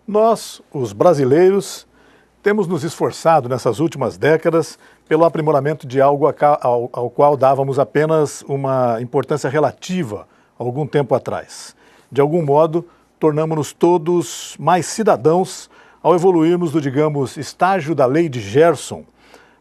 Nós, os brasileiros, temos nos esforçado nessas últimas décadas pelo aprimoramento de algo ao qual dávamos apenas uma importância relativa algum tempo atrás. De algum modo, tornamos-nos todos mais cidadãos ao evoluirmos do, digamos, estágio da lei de Gerson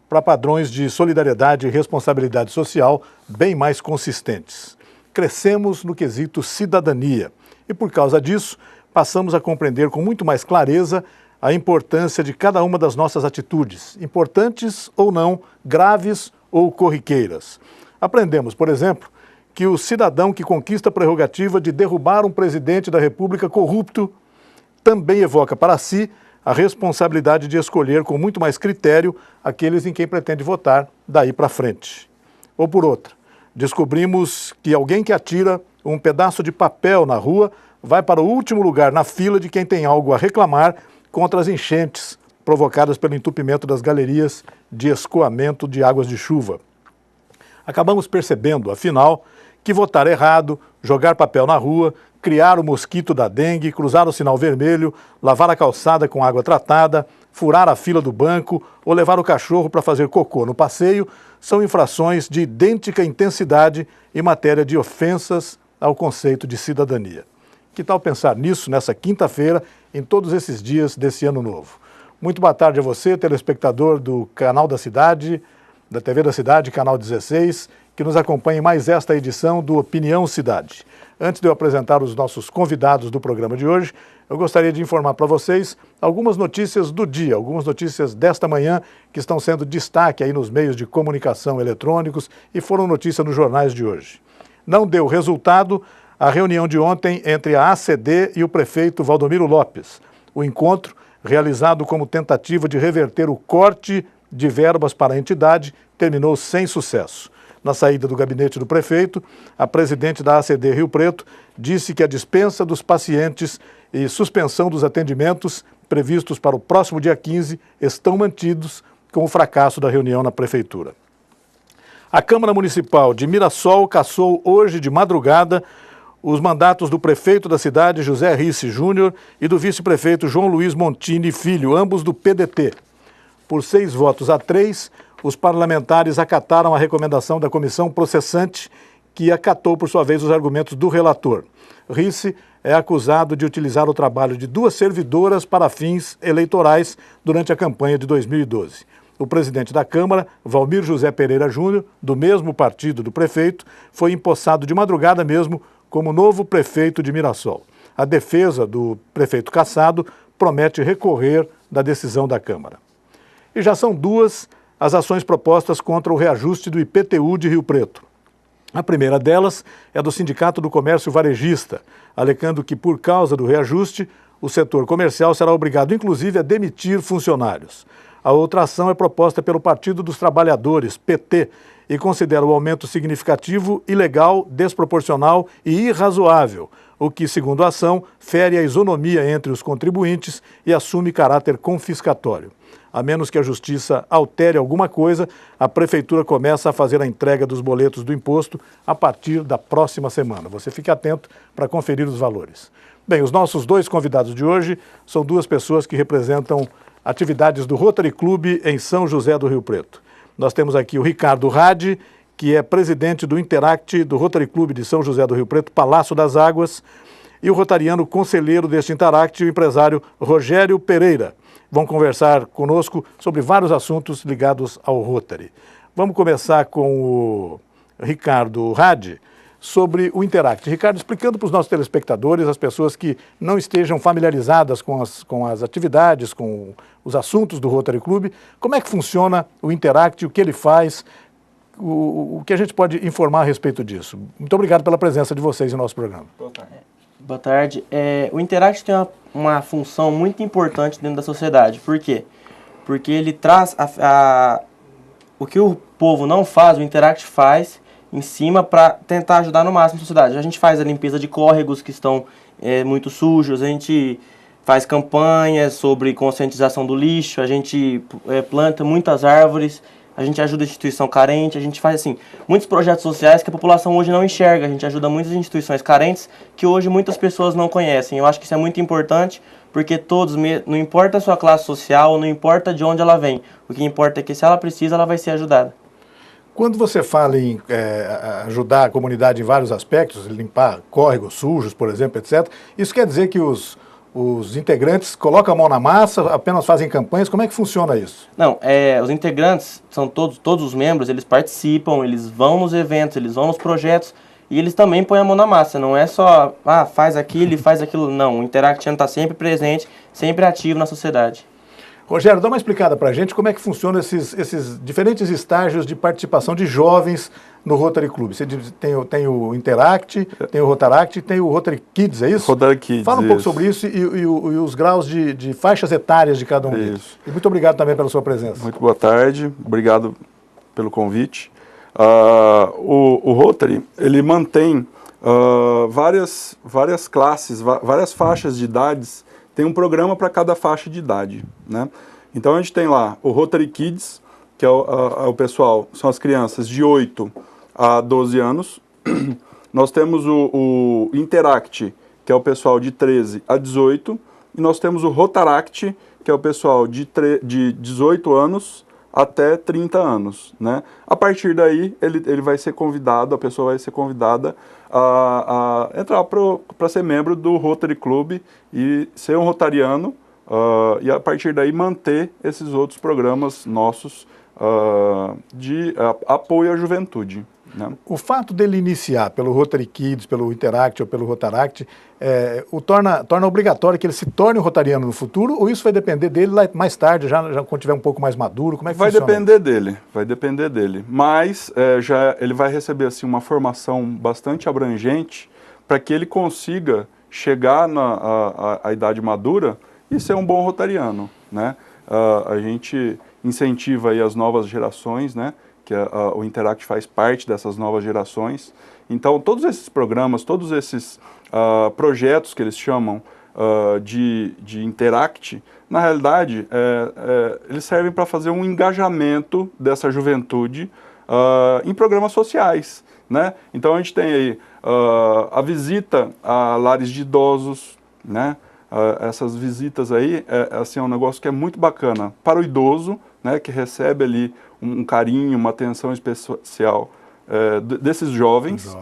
para padrões de solidariedade e responsabilidade social bem mais consistentes. Crescemos no quesito cidadania e, por causa disso, passamos a compreender com muito mais clareza a importância de cada uma das nossas atitudes, importantes ou não, graves ou corriqueiras. Aprendemos, por exemplo, que o cidadão que conquista a prerrogativa de derrubar um presidente da República corrupto também evoca para si a responsabilidade de escolher com muito mais critério aqueles em quem pretende votar daí para frente. Ou por outra, descobrimos que alguém que atira um pedaço de papel na rua vai para o último lugar na fila de quem tem algo a reclamar contra as enchentes provocadas pelo entupimento das galerias de escoamento de águas de chuva. Acabamos percebendo, afinal, que votar errado, jogar papel na rua, criar o mosquito da dengue, cruzar o sinal vermelho, lavar a calçada com água tratada, furar a fila do banco ou levar o cachorro para fazer cocô no passeio são infrações de idêntica intensidade em matéria de ofensas ao conceito de cidadania. Que tal pensar nisso nessa quinta-feira, em todos esses dias desse ano novo? Muito boa tarde a você, telespectador do Canal da Cidade, da TV da Cidade, Canal 16, que nos acompanha em mais esta edição do Opinião Cidade. Antes de eu apresentar os nossos convidados do programa de hoje, eu gostaria de informar para vocês algumas notícias do dia, algumas notícias desta manhã que estão sendo destaque aí nos meios de comunicação eletrônicos e foram notícia nos jornais de hoje. Não deu resultado a reunião de ontem entre a ACD e o prefeito Valdomiro Lopes. O encontro, realizado como tentativa de reverter o corte de verbas para a entidade, terminou sem sucesso. Na saída do gabinete do prefeito, a presidente da ACD Rio Preto disse que a dispensa dos pacientes e suspensão dos atendimentos previstos para o próximo dia 15 estão mantidos com o fracasso da reunião na prefeitura. A Câmara Municipal de Mirassol cassou hoje de madrugada os mandatos do prefeito da cidade, José Risse Júnior, e do vice-prefeito João Luiz Montini Filho, ambos do PDT. Por 6 votos a 3, os parlamentares acataram a recomendação da comissão processante, que acatou, por sua vez, os argumentos do relator. Risse é acusado de utilizar o trabalho de 2 servidoras para fins eleitorais durante a campanha de 2012. O presidente da Câmara, Valmir José Pereira Júnior, do mesmo partido do prefeito, foi empossado de madrugada mesmo como novo prefeito de Mirassol. A defesa do prefeito cassado promete recorrer da decisão da Câmara. E já são 2 as ações propostas contra o reajuste do IPTU de Rio Preto. A primeira delas é do Sindicato do Comércio Varejista, alegando que, por causa do reajuste, o setor comercial será obrigado, inclusive, a demitir funcionários. A outra ação é proposta pelo Partido dos Trabalhadores, PT, e considera o aumento significativo, ilegal, desproporcional e irrazoável, o que, segundo a ação, fere a isonomia entre os contribuintes e assume caráter confiscatório. A menos que a Justiça altere alguma coisa, a Prefeitura começa a fazer a entrega dos boletos do imposto a partir da próxima semana. Você fique atento para conferir os valores. Bem, os nossos 2 convidados de hoje são 2 pessoas que representam atividades do Rotary Club em São José do Rio Preto. Nós temos aqui o Ricardo Radi, que é presidente do Interact do Rotary Club de São José do Rio Preto, Palácio das Águas, e o rotariano conselheiro deste Interact, o empresário Rogério Pereira. Vão conversar conosco sobre vários assuntos ligados ao Rotary. Vamos começar com o Ricardo Radi sobre o Interact. Ricardo, explicando para os nossos telespectadores, as pessoas que não estejam familiarizadas com as atividades, com os assuntos do Rotary Club, como é que funciona o Interact, o que ele faz, o que a gente pode informar a respeito disso. Muito obrigado pela presença de vocês em nosso programa. Boa tarde. O Interact tem uma função muito importante dentro da sociedade. Por quê? Porque ele traz o que o povo não faz, o Interact faz em cima para tentar ajudar no máximo a sociedade. A gente faz a limpeza de córregos que estão muito sujos, a gente faz campanhas sobre conscientização do lixo, a gente planta muitas árvores, a gente ajuda a instituição carente, a gente faz assim, muitos projetos sociais que a população hoje não enxerga, a gente ajuda muitas instituições carentes que hoje muitas pessoas não conhecem. Eu acho que isso é muito importante, porque todos, não importa a sua classe social, não importa de onde ela vem, o que importa é que se ela precisa, ela vai ser ajudada. Quando você fala em ajudar a comunidade em vários aspectos, limpar córregos sujos, por exemplo, etc., isso quer dizer que os integrantes colocam a mão na massa, apenas fazem campanhas? Como é que funciona isso? Não, os integrantes, são todos os membros, eles participam, eles vão nos eventos, eles vão nos projetos e eles também põem a mão na massa. Não é só, faz aquilo e faz aquilo. Não, o Interact está sempre presente, sempre ativo na sociedade. Rogério, dá uma explicada para a gente como é que funcionam esses diferentes estágios de participação de jovens no Rotary Club. Você tem o Interact, tem o Rotaract e tem o Rotary Kids, é isso? Rotary Kids, fala um pouco sobre isso e os graus de faixas etárias de cada um deles. E muito obrigado também pela sua presença. Muito boa tarde, obrigado pelo convite. O Rotary, ele mantém várias classes, várias faixas de idades. Tem um programa para cada faixa de idade, né? Então a gente tem lá o Rotary Kids, que é o pessoal, são as crianças de 8 a 12 anos. Nós temos o Interact, que é o pessoal de 13 a 18. E nós temos o Rotaract, que é o pessoal de 18 anos até 30 anos, né? A partir daí, ele vai ser convidado, a pessoa vai ser convidada a entrar para ser membro do Rotary Club e ser um rotariano, e a partir daí manter esses outros programas nossos de apoio à juventude, né? O fato dele iniciar pelo Rotary Kids, pelo Interact ou pelo Rotaract, o torna obrigatório que ele se torne um rotariano no futuro, ou isso vai depender dele lá mais tarde, já quando tiver um pouco mais maduro? Como é que funciona? Vai depender dele. Mas ele vai receber assim, uma formação bastante abrangente para que ele consiga chegar à idade madura e ser um bom rotariano, né? A gente incentiva aí as novas gerações, né? Que o Interact faz parte dessas novas gerações. Então, todos esses programas, todos esses projetos que eles chamam de Interact, na realidade, eles servem para fazer um engajamento dessa juventude em programas sociais, né? Então, a gente tem aí a visita a lares de idosos, né? Essas visitas aí, assim, é um negócio que é muito bacana para o idoso, né, que recebe ali um carinho, uma atenção especial desses jovens.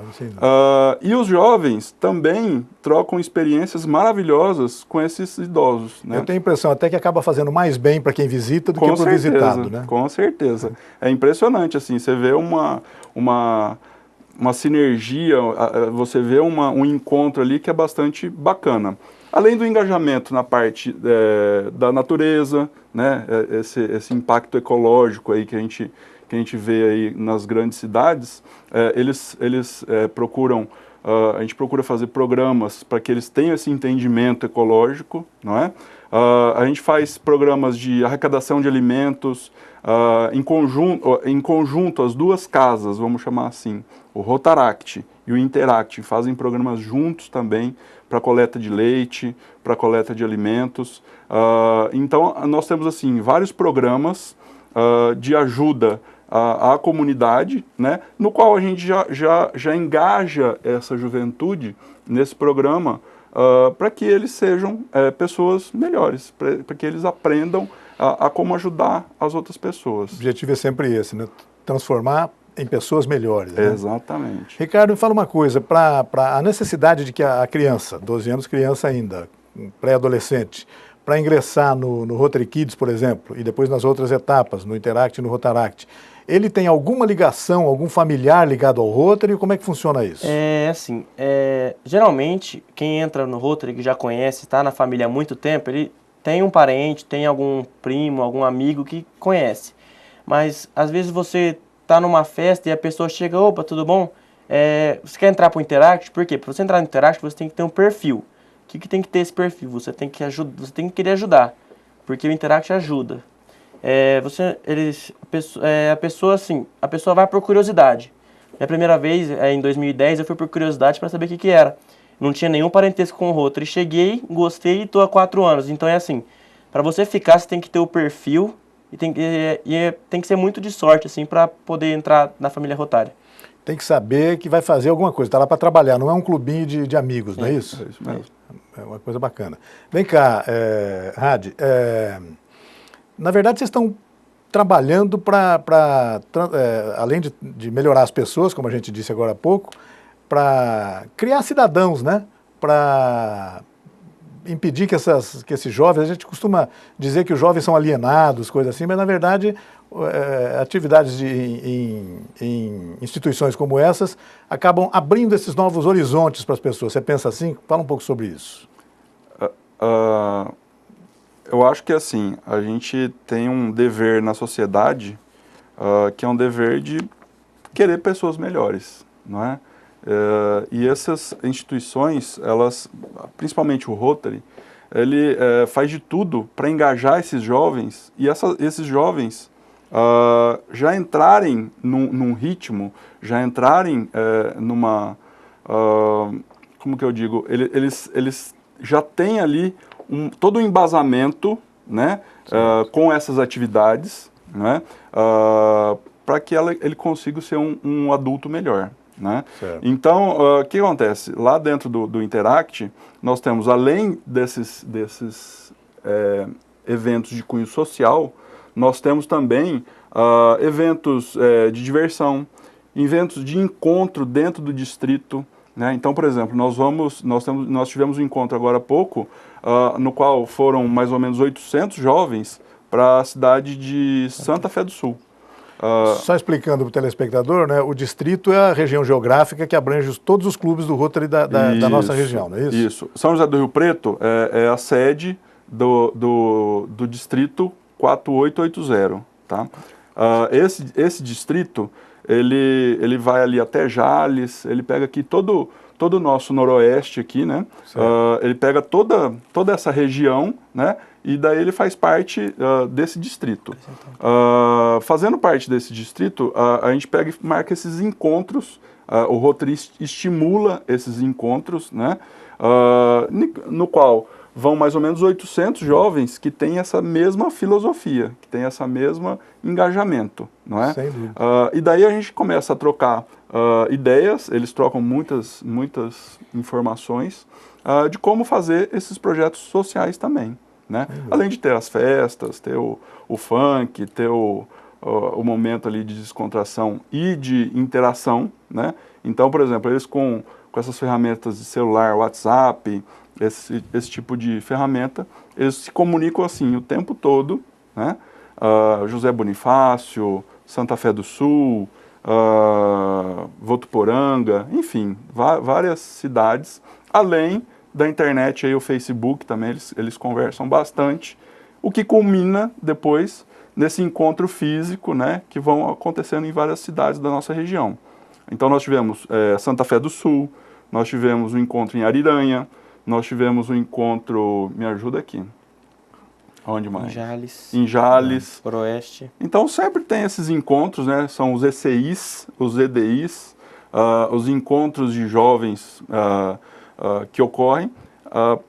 E os jovens também trocam experiências maravilhosas com esses idosos, né? Eu tenho a impressão até que acaba fazendo mais bem para quem visita do que para o visitado, né? Com certeza. É impressionante, assim, você vê uma sinergia, você vê um encontro ali que é bastante bacana. Além do engajamento na parte da natureza, né, esse impacto ecológico aí que a gente vê aí nas grandes cidades, eles procuram, a gente procura fazer programas para que eles tenham esse entendimento ecológico, não é? A gente faz programas de arrecadação de alimentos, em conjunto as duas casas, vamos chamar assim, o Rotaract e o Interact fazem programas juntos também para coleta de leite, para coleta de alimentos. Então, nós temos assim vários programas de ajuda à comunidade, né, no qual a gente já engaja essa juventude nesse programa para que eles sejam pessoas melhores, para que eles aprendam a como ajudar as outras pessoas. O objetivo é sempre esse, né? Transformar em pessoas melhores, né? Exatamente. Ricardo, me fala uma coisa, para a necessidade de que a criança, 12 anos, criança ainda, pré-adolescente, para ingressar no Rotary Kids, por exemplo, e depois nas outras etapas, no Interact e no Rotaract, ele tem alguma ligação, algum familiar ligado ao Rotary? Como é que funciona isso? Assim, geralmente, quem entra no Rotary, que já conhece, está na família há muito tempo, ele tem um parente, tem algum primo, algum amigo que conhece. Mas, às vezes, você está numa festa e a pessoa chega, opa, tudo bom? Você quer entrar para o Interact? Por quê? Para você entrar no Interact, você tem que ter um perfil. O que tem que ter esse perfil? Você tem que querer ajudar, porque o Interact ajuda. A pessoa vai por curiosidade. Minha primeira vez, em 2010, eu fui por curiosidade para saber o que era. Não tinha nenhum parentesco com o Rotary. Cheguei, gostei e estou há 4 anos. Então é assim, para você ficar, você tem que ter o perfil e tem que ser muito de sorte, assim, para poder entrar na família Rotária. Tem que saber que vai fazer alguma coisa, está lá para trabalhar, não é um clubinho de amigos, não é isso? É isso mesmo. É uma coisa bacana. Vem cá, Hadi, na verdade vocês estão trabalhando para, além de melhorar as pessoas, como a gente disse agora há pouco, para criar cidadãos, né? Para impedir que esses jovens, a gente costuma dizer que os jovens são alienados, coisas assim, mas na verdade atividades em instituições como essas acabam abrindo esses novos horizontes para as pessoas. Você pensa assim? Fala um pouco sobre isso. Eu acho que assim, a gente tem um dever na sociedade que é um dever de querer pessoas melhores, não é? E essas instituições, elas, principalmente o Rotary, ele faz de tudo para engajar esses jovens e esses jovens já entrarem num ritmo, já entrarem numa, como que eu digo, eles já têm ali todo o embasamento, né, com essas atividades, né, para que ele consiga ser um adulto melhor. Né? Então, o que acontece? Lá dentro do Interact, nós temos, além desses eventos de cunho social, nós temos também eventos de diversão, eventos de encontro dentro do distrito. Né? Então, por exemplo, nós tivemos um encontro agora há pouco, no qual foram mais ou menos 800 jovens para a cidade de Santa Fé do Sul. Só explicando para o telespectador, né, o distrito é a região geográfica que abrange todos os clubes do Rotary da nossa região, não é isso? Isso. São José do Rio Preto é a sede do distrito 4880. Tá? Esse distrito, ele vai ali até Jales, ele pega aqui todo o nosso noroeste aqui, né? Ele pega toda essa região, né? E daí ele faz parte desse distrito. Fazendo parte desse distrito, a gente pega e marca esses encontros, o Rotary estimula esses encontros, né? No qual vão mais ou menos 800 jovens que têm essa mesma filosofia, que têm essa mesma engajamento, não é? Sem dúvida. E daí a gente começa a trocar ideias, eles trocam muitas informações de como fazer esses projetos sociais também. Né? Além de ter as festas, ter o funk, ter o momento ali de descontração e de interação, né? Então, por exemplo, eles com essas ferramentas de celular, WhatsApp, esse tipo de ferramenta, eles se comunicam assim o tempo todo, né? José Bonifácio, Santa Fé do Sul, Votuporanga, enfim, várias cidades, além da internet, aí o Facebook também, eles conversam bastante, o que culmina depois nesse encontro físico, né, que vão acontecendo em várias cidades da nossa região. Então nós tivemos Santa Fé do Sul, nós tivemos um encontro em Ariranha, nós tivemos um encontro, me ajuda aqui, onde mais? Em Jales. Noroeste. Então sempre tem esses encontros, né, são os ECIs, os EDIs, os encontros de jovens que ocorrem,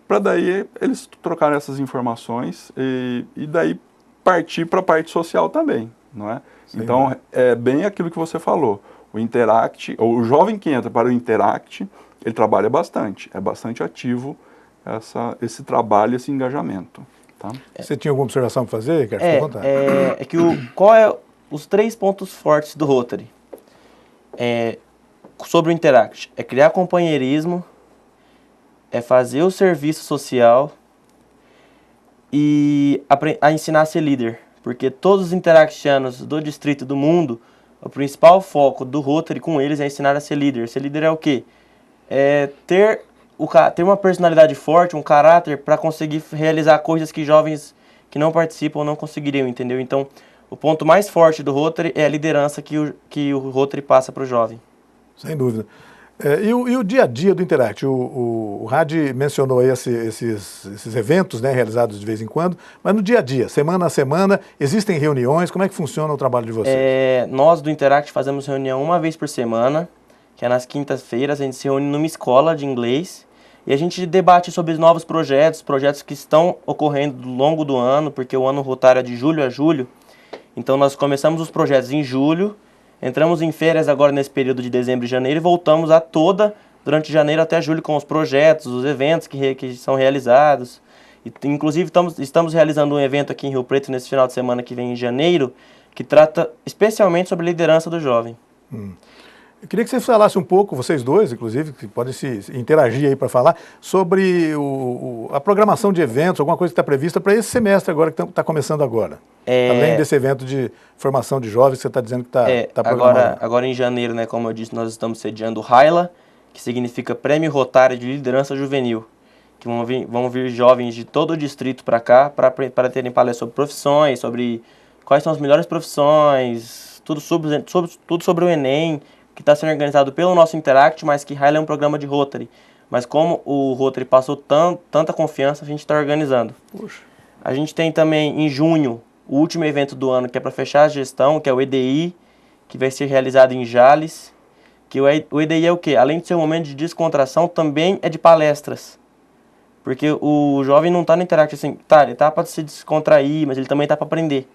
para daí eles trocarem essas informações e daí partir para a parte social também, não é? Sim, então, é bem aquilo que você falou, o Interact, o jovem que entra para o Interact, ele trabalha bastante, é bastante ativo esse trabalho, esse engajamento. Tá? Você tinha alguma observação para fazer, Ricardo? Fica à vontade. Qual é os 3 pontos fortes do Rotary? Sobre o Interact, é criar companheirismo, é fazer o serviço social e a ensinar a ser líder. Porque todos os interactianos do distrito do mundo, o principal foco do Rotary com eles é ensinar a ser líder. Ser líder é o quê? É ter uma personalidade forte, um caráter para conseguir realizar coisas que jovens que não participam não conseguiriam, entendeu? Então, o ponto mais forte do Rotary é a liderança que o Rotary passa para o jovem. Sem dúvida. E o dia a dia do Interact? O Hadi mencionou aí esses eventos, né, realizados de vez em quando, mas no dia a dia, semana a semana, existem reuniões? Como é que funciona o trabalho de vocês? Nós do Interact fazemos reunião uma vez por semana, que é nas quintas-feiras. A gente se reúne numa escola de inglês e a gente debate sobre novos projetos que estão ocorrendo ao longo do ano, porque o ano rotário é de julho a julho, Então nós começamos os projetos em julho, entramos em férias agora nesse período de dezembro e janeiro e voltamos a toda durante janeiro até julho com os projetos, os eventos que são realizados. E, inclusive estamos realizando um evento aqui em Rio Preto nesse final de semana que vem em janeiro, que trata especialmente sobre a liderança do jovem. Eu queria que você falasse um pouco, vocês dois, inclusive, que podem se interagir aí para falar, sobre a programação de eventos, alguma coisa que está prevista para esse semestre agora, que está começando agora. Além desse evento de formação de jovens que você está dizendo que está programado. Agora em janeiro, né, como eu disse, nós estamos sediando o RAILA, que significa Prêmio Rotário de Liderança Juvenil, que vão vir jovens de todo o distrito para cá para terem palestras sobre profissões, sobre quais são as melhores profissões, tudo sobre o Enem, que está sendo organizado pelo nosso Interact, mas que RAILA é um programa de Rotary. Mas como o Rotary passou tanta confiança, a gente está organizando. Puxa. A gente tem também em junho o último evento do ano, que é para fechar a gestão, que é o EDI, que vai ser realizado em Jales. Que o EDI é o quê? Além de ser um momento de descontração, também é de palestras. Porque o jovem não está no Interact assim, ele está para se descontrair, mas ele também está para aprender.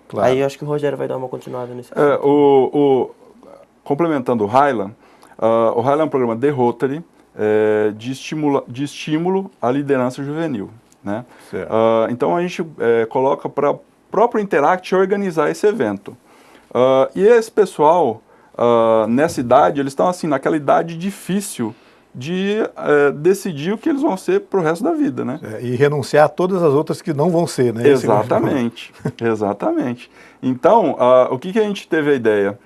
Claro. Aí eu acho que o Rogério vai dar uma continuada nesse Complementando o RAILA é um programa de Rotary de estímulo à liderança juvenil, né? Então a gente coloca para o próprio Interact organizar esse evento. E esse pessoal, nessa idade, eles estão assim, naquela idade difícil de decidir o que eles vão ser para o resto da vida, né? E renunciar a todas as outras que não vão ser, né? Exatamente, exatamente. Então, o que a gente teve a ideia?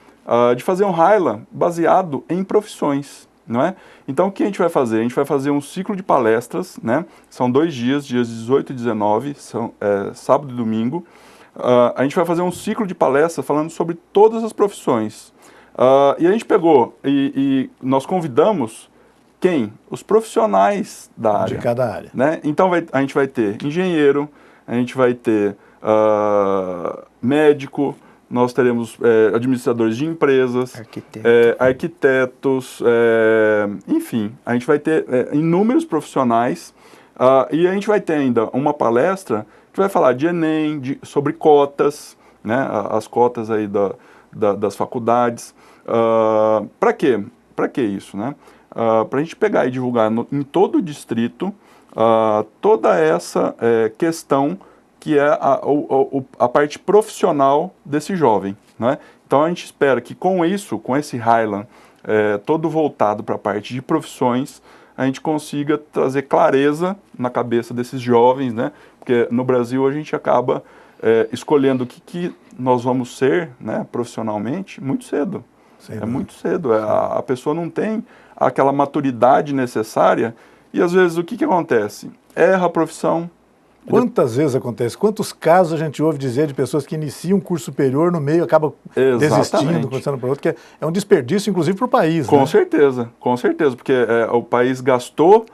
De fazer um RAILA baseado em profissões, não é? Então, o que a gente vai fazer? A gente vai fazer um ciclo de palestras, né? São 2 dias 18 e 19, sábado e domingo. A gente vai fazer um ciclo de palestras falando sobre todas as profissões. E a gente pegou e nós convidamos quem? Os profissionais da área. De cada área. Né? Então, a gente vai ter engenheiro, a gente vai ter médico, nós teremos administradores de empresas, arquitetos, enfim, a gente vai ter inúmeros profissionais e a gente vai ter ainda uma palestra que vai falar de Enem, sobre cotas, né, as cotas aí das faculdades. Para quê? Para que isso, né? Para a gente pegar e divulgar em todo o distrito toda essa questão que é a parte profissional desse jovem, né? Então a gente espera que com isso, com esse RAILA todo voltado para a parte de profissões, a gente consiga trazer clareza na cabeça desses jovens, né? Porque no Brasil a gente acaba escolhendo o que nós vamos ser, né, profissionalmente muito cedo. Muito cedo. A pessoa não tem aquela maturidade necessária e às vezes o que acontece? Erra a profissão. Quantas vezes acontece? Quantos casos a gente ouve dizer de pessoas que iniciam um curso superior no meio, acabam desistindo, começando para outro, que é um desperdício, inclusive, para o país. Com certeza, porque o país gastou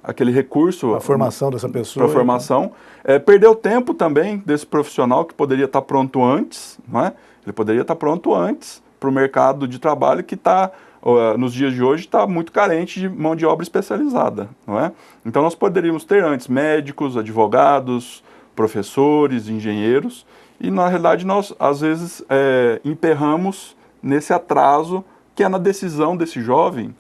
aquele recurso... A formação dessa pessoa. Para a formação. Perdeu tempo também desse profissional que poderia estar pronto antes, não é? Ele poderia estar pronto antes para o mercado de trabalho que está... nos dias de hoje está muito carente de mão de obra especializada, não é? Então nós poderíamos ter antes médicos, advogados, professores, engenheiros, e na realidade nós às vezes emperramos nesse atraso que é na decisão desse jovem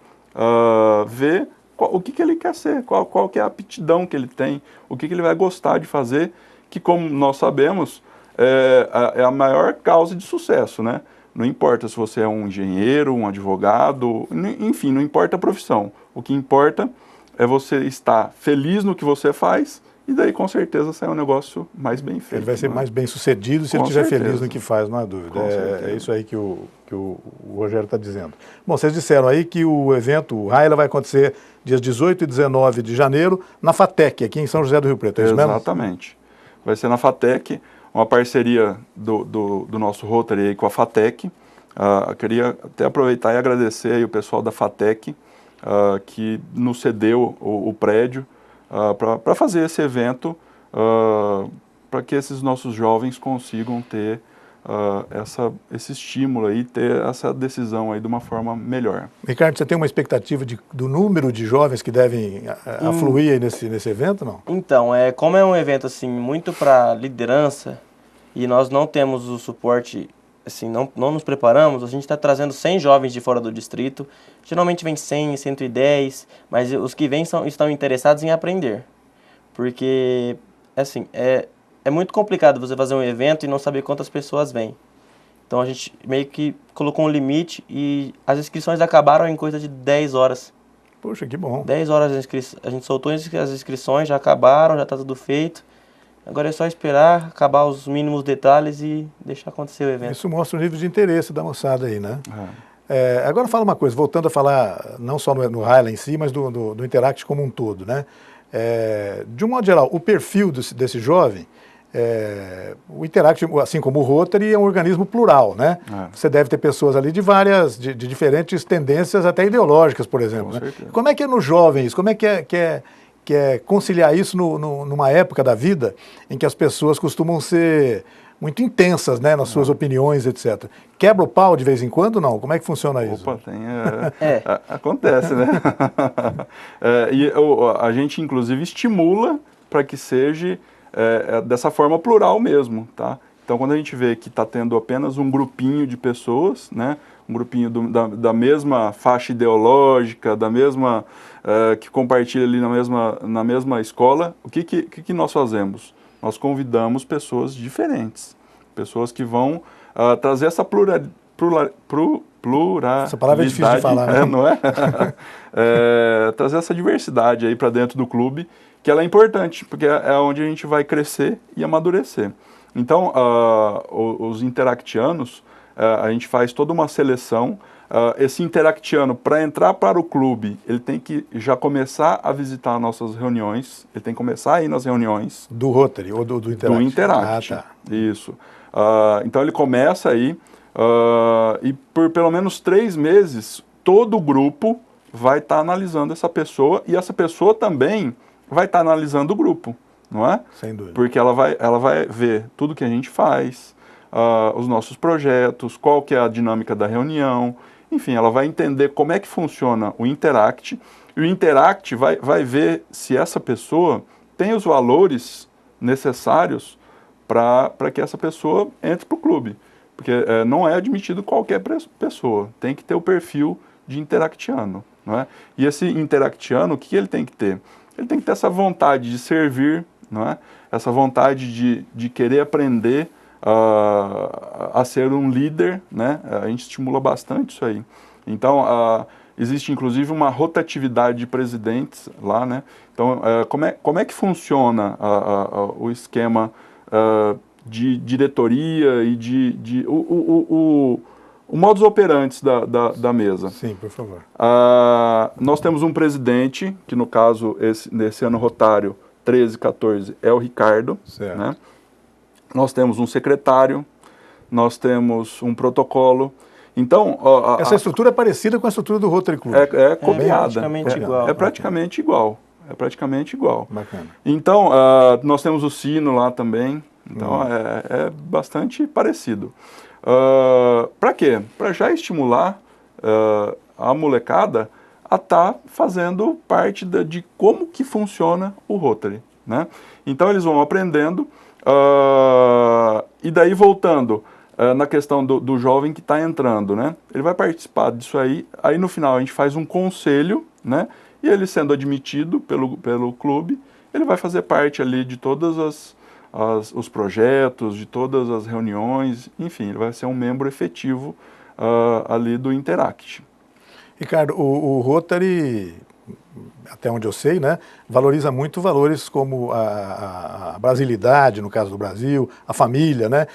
ver o que ele quer ser, qual que é a aptidão que ele tem, o que ele vai gostar de fazer, que como nós sabemos é a maior causa de sucesso, né? Não importa se você é um engenheiro, um advogado, enfim, não importa a profissão. O que importa é você estar feliz no que você faz e daí com certeza sai um negócio mais bem feito. Ele vai ser mais bem sucedido se ele estiver feliz no que faz, não há dúvida. É isso aí que o Rogério está dizendo. Bom, vocês disseram aí que o evento, o RAILA, vai acontecer dias 18 e 19 de janeiro na FATEC, aqui em São José do Rio Preto, é isso mesmo? Exatamente. Vai ser na FATEC, uma parceria do nosso Rotary aí com a FATEC. Queria até aproveitar e agradecer aí o pessoal da FATEC que nos cedeu o prédio para fazer esse evento, para que esses nossos jovens consigam ter esse estímulo aí, ter essa decisão aí de uma forma melhor. Ricardo, você tem uma expectativa do número de jovens que devem afluir aí nesse evento, não? Então, como é um evento assim muito para liderança, e nós não temos o suporte, assim, não nos preparamos, a gente está trazendo 100 jovens de fora do distrito, geralmente vem 100, 110, mas os que vêm estão interessados em aprender, porque, assim, é muito complicado você fazer um evento e não saber quantas pessoas vêm. Então a gente meio que colocou um limite e as inscrições acabaram em coisa de 10 horas. Poxa, que bom. 10 horas a gente soltou as inscrições, já acabaram, já está tudo feito. Agora é só esperar acabar os mínimos detalhes e deixar acontecer o evento. Isso mostra o nível de interesse da moçada aí, né? Agora fala uma coisa, voltando a falar não só no Highland em si, mas do Interact como um todo, né? De um modo geral, o perfil desse jovem, o Interact, assim como o Rotary, é um organismo plural, né? Você deve ter pessoas ali de diferentes tendências, até ideológicas, por exemplo. Né? Como é que é nos jovens? Como é que é conciliar isso numa época da vida em que as pessoas costumam ser muito intensas, né, nas suas opiniões, etc. Quebra o pau de vez em quando, não? Como é que funciona isso? Opa, acontece, né? E a gente, inclusive, estimula para que seja dessa forma plural mesmo, tá? Então, quando a gente vê que está tendo apenas um grupinho de pessoas, né, um grupinho da mesma faixa ideológica, da mesma que compartilha ali na mesma escola, o que nós fazemos? Nós convidamos pessoas diferentes, pessoas que vão trazer essa pluralidade. Essa palavra é difícil de falar, né? Não é? Trazer essa diversidade aí para dentro do clube, que ela é importante, porque é onde a gente vai crescer e amadurecer. Então, os interactianos, a gente faz toda uma seleção. Esse interactiano, para entrar para o clube, ele tem que já começar a visitar nossas reuniões, ele tem que começar a ir nas reuniões. Do Rotary ou do Interact? Do Interact, tá. Isso. Então, ele começa aí, e por pelo menos 3 meses, todo o grupo vai estar analisando essa pessoa, e essa pessoa também vai estar analisando o grupo, não é? Sem dúvida. Porque ela vai ver tudo que a gente faz, os nossos projetos, qual que é a dinâmica da reunião, enfim, ela vai entender como é que funciona o Interact, e o Interact vai ver se essa pessoa tem os valores necessários para que essa pessoa entre para o clube. Porque não é admitido qualquer pessoa, tem que ter o perfil de interactiano, não é? E esse interactiano, o que ele tem que ter? Ele tem que ter essa vontade de servir, não é? Essa vontade de querer aprender a ser um líder, né? A gente estimula bastante isso aí. Então, existe inclusive uma rotatividade de presidentes lá, né? Então, como é que funciona o esquema de diretoria e o modus operandi da mesa? Sim, por favor. Nós temos um presidente, que no caso, nesse ano rotário, 13, 14, é o Ricardo. Certo. Né? Nós temos um secretário, nós temos um protocolo. Então, essa estrutura é parecida com a estrutura do Rotary Club. É copiada. Praticamente igual. É praticamente igual. É praticamente igual. Bacana. Então, nós temos o sino lá também. Então, é bastante parecido. Para quê? Para já estimular a molecada a estar fazendo parte de como que funciona o Rotary, né? Então, eles vão aprendendo. E daí, voltando na questão do jovem que está entrando, né? Ele vai participar disso aí. Aí, no final, a gente faz um conselho, né? E ele sendo admitido pelo clube, ele vai fazer parte ali de todas os projetos, de todas as reuniões, enfim, ele vai ser um membro efetivo ali do Interact. Ricardo, o Rotary, até onde eu sei, né, valoriza muito valores como a brasilidade, no caso do Brasil, a família, né,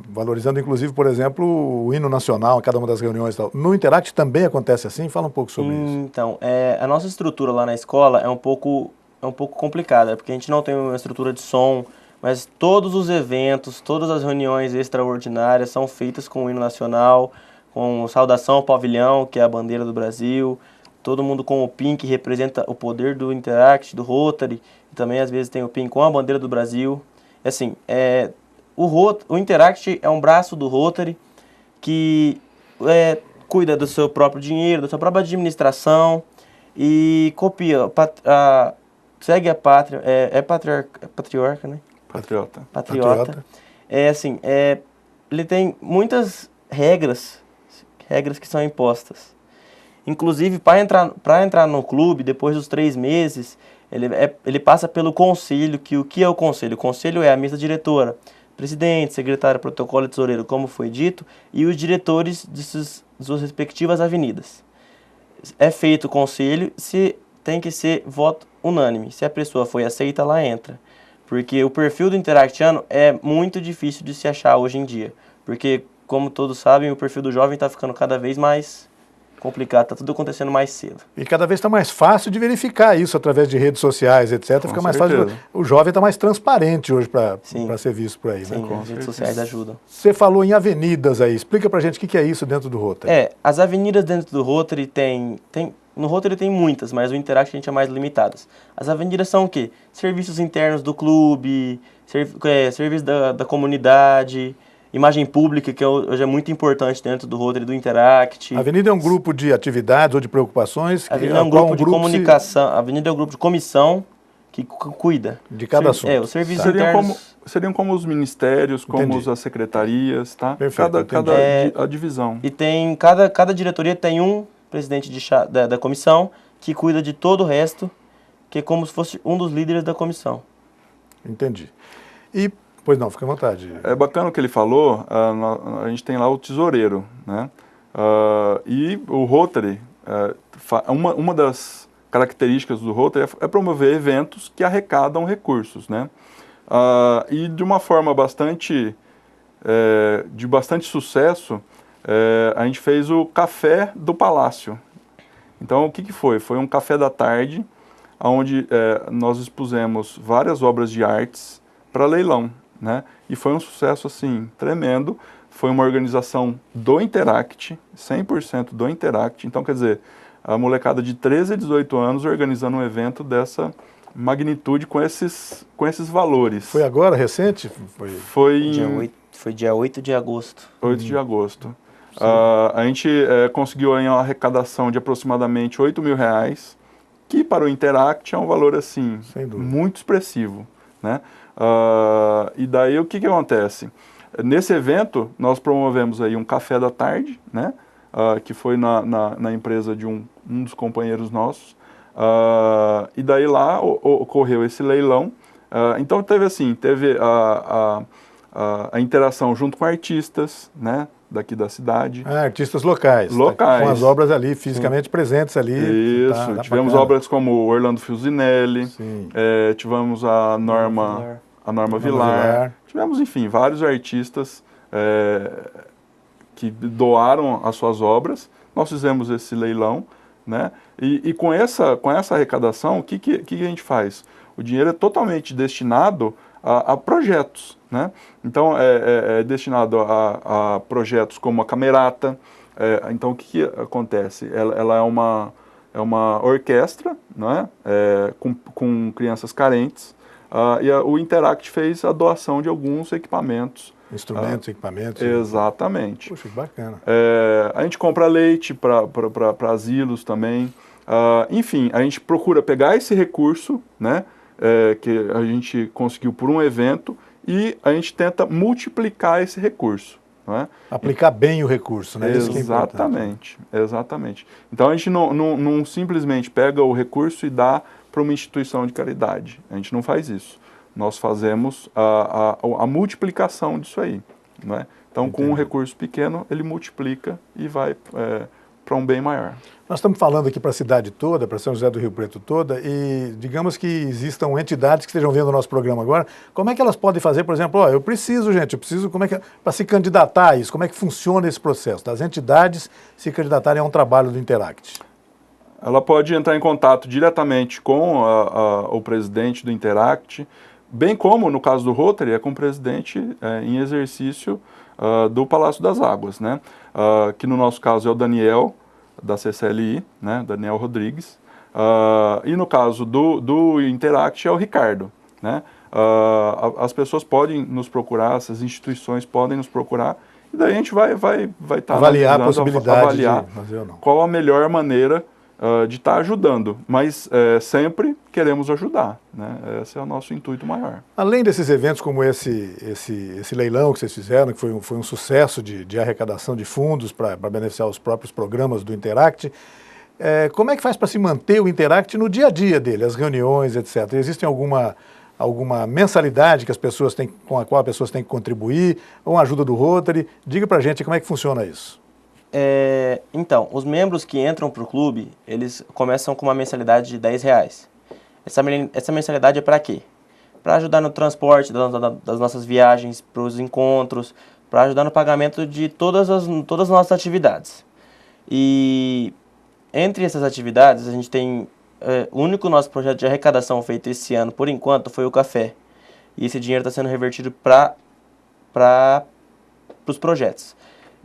valorizando inclusive, por exemplo, o hino nacional em cada uma das reuniões e tal. No Interact também acontece assim? Fala um pouco sobre isso. Então, a nossa estrutura lá na escola é um pouco complicada, porque a gente não tem uma estrutura de som, mas todos os eventos, todas as reuniões extraordinárias são feitas com o hino nacional, com saudação ao pavilhão, que é a bandeira do Brasil, todo mundo com o PIN, que representa o poder do Interact, do Rotary, e também às vezes tem o PIN com a bandeira do Brasil. Assim, o Interact é um braço do Rotary que cuida do seu próprio dinheiro, da sua própria administração e copia, segue a pátria, patriarca, né? Patriota. É assim, ele tem muitas regras que são impostas. Inclusive, para entrar no clube, depois dos 3 meses, ele passa pelo conselho, o que é o conselho? O conselho é a mesa diretora, presidente, secretário, protocolo e tesoureiro, como foi dito, e os diretores de suas respectivas avenidas. É feito o conselho, tem que ser voto unânime. Se a pessoa foi aceita, ela entra. Porque o perfil do Interactiano é muito difícil de se achar hoje em dia. Porque, como todos sabem, o perfil do jovem está ficando cada vez mais complicado, está tudo acontecendo mais cedo. E cada vez está mais fácil de verificar isso através de redes sociais, etc. Fica mais fácil. O jovem está mais transparente hoje para ser visto por aí. Sim, né? as redes sociais ajudam. Você falou em avenidas aí. Explica pra gente o que é isso dentro do Rotary. As avenidas dentro do Rotary no Rotary tem muitas, mas o Interact a gente é mais limitadas. As avenidas são o quê? Serviços internos do clube, serviços da comunidade, imagem pública, que hoje é muito importante dentro do Rotary, do Interact. A avenida é um grupo de atividades ou de preocupações? A avenida é um grupo de comunicação, a avenida é um grupo de comissão que cuida. De cada assunto. Os serviços internos... Seriam como os ministérios, como as secretarias, tá? Perfeito, cada a divisão. E tem, cada diretoria tem um presidente da comissão que cuida de todo o resto, que é como se fosse um dos líderes da comissão. Entendi. E, pois não, fica à vontade. É bacana o que ele falou, a gente tem lá o tesoureiro, né? E o Rotary, uma das características do Rotary é promover eventos que arrecadam recursos, né? E de uma forma de bastante sucesso, a gente fez o Café do Palácio. Então, o que foi? Foi um café da tarde, onde nós expusemos várias obras de artes para leilão, né? E foi um sucesso, assim, tremendo. Foi uma organização do Interact, 100% do Interact. Então, quer dizer, a molecada de 13 a 18 anos organizando um evento dessa magnitude com esses valores. Foi agora, recente? Foi dia 8 de agosto. 8 de agosto. A gente conseguiu aí uma arrecadação de aproximadamente R$8.000, que para o Interact é um valor assim muito expressivo, né? E daí o que acontece? Nesse evento nós promovemos aí um café da tarde, né? Que foi na empresa de um dos companheiros nossos. E daí lá ocorreu esse leilão. Então teve a interação junto com artistas, né, daqui da cidade. Artistas locais. Locais. Com as obras ali, fisicamente presentes ali. Isso. Tivemos obras como o Orlando Fiozinelli, tivemos a Norma Vilar. Tivemos, enfim, vários artistas que doaram as suas obras. Nós fizemos esse leilão, né? E com essa arrecadação, o que a gente faz? O dinheiro é totalmente destinado a projetos, né? Então, é destinado a projetos como a Camerata. Então, o que acontece? Ela é uma orquestra, né? Com crianças carentes, e o Interact fez a doação de alguns equipamentos. Instrumentos, equipamentos. Exatamente. Puxa, que bacana. A gente compra leite para asilos também. Enfim, a gente procura pegar esse recurso, né, que a gente conseguiu por um evento, e a gente tenta multiplicar esse recurso. Né? Aplicar bem o recurso, né? Exatamente, exatamente. Então a gente não simplesmente pega o recurso e dá para uma instituição de caridade. A gente não faz isso. Nós fazemos a multiplicação disso aí. Né? Então, com um recurso pequeno, ele multiplica e vai para um bem maior. Nós estamos falando aqui para a cidade toda, para São José do Rio Preto toda, e digamos que existam entidades que estejam vendo o nosso programa agora, como é que elas podem fazer, por exemplo, eu preciso, como é que para se candidatar a isso, como é que funciona esse processo, das entidades se candidatarem a um trabalho do Interact? Ela pode entrar em contato diretamente com o presidente do Interact, bem como, no caso do Rotary, com o presidente em exercício do Palácio das Águas, né? Que no nosso caso é o Daniel, da CCLI, né? Daniel Rodrigues, e no caso do Interact é o Ricardo, né? As pessoas podem nos procurar, essas instituições podem nos procurar, e daí a gente vai estar avaliar a possibilidade de fazer ou não. Qual a melhor maneira de estar ajudando, mas sempre queremos ajudar, né? Esse é o nosso intuito maior. Além desses eventos como esse leilão que vocês fizeram, que foi um sucesso de arrecadação de fundos para beneficiar os próprios programas do Interact, como é que faz para se manter o Interact no dia a dia dele, as reuniões, etc? Existe alguma mensalidade que as pessoas têm, com a qual as pessoas têm que contribuir, ou uma ajuda do Rotary? Diga para a gente como é que funciona isso. Então, os membros que entram para o clube, eles começam com uma mensalidade de R$10. Essa mensalidade é para quê? Para ajudar no transporte das nossas viagens, para os encontros, para ajudar no pagamento de todas as nossas atividades. E entre essas atividades, a gente tem o único nosso projeto de arrecadação feito esse ano, por enquanto, foi o café. E esse dinheiro está sendo revertido para os projetos.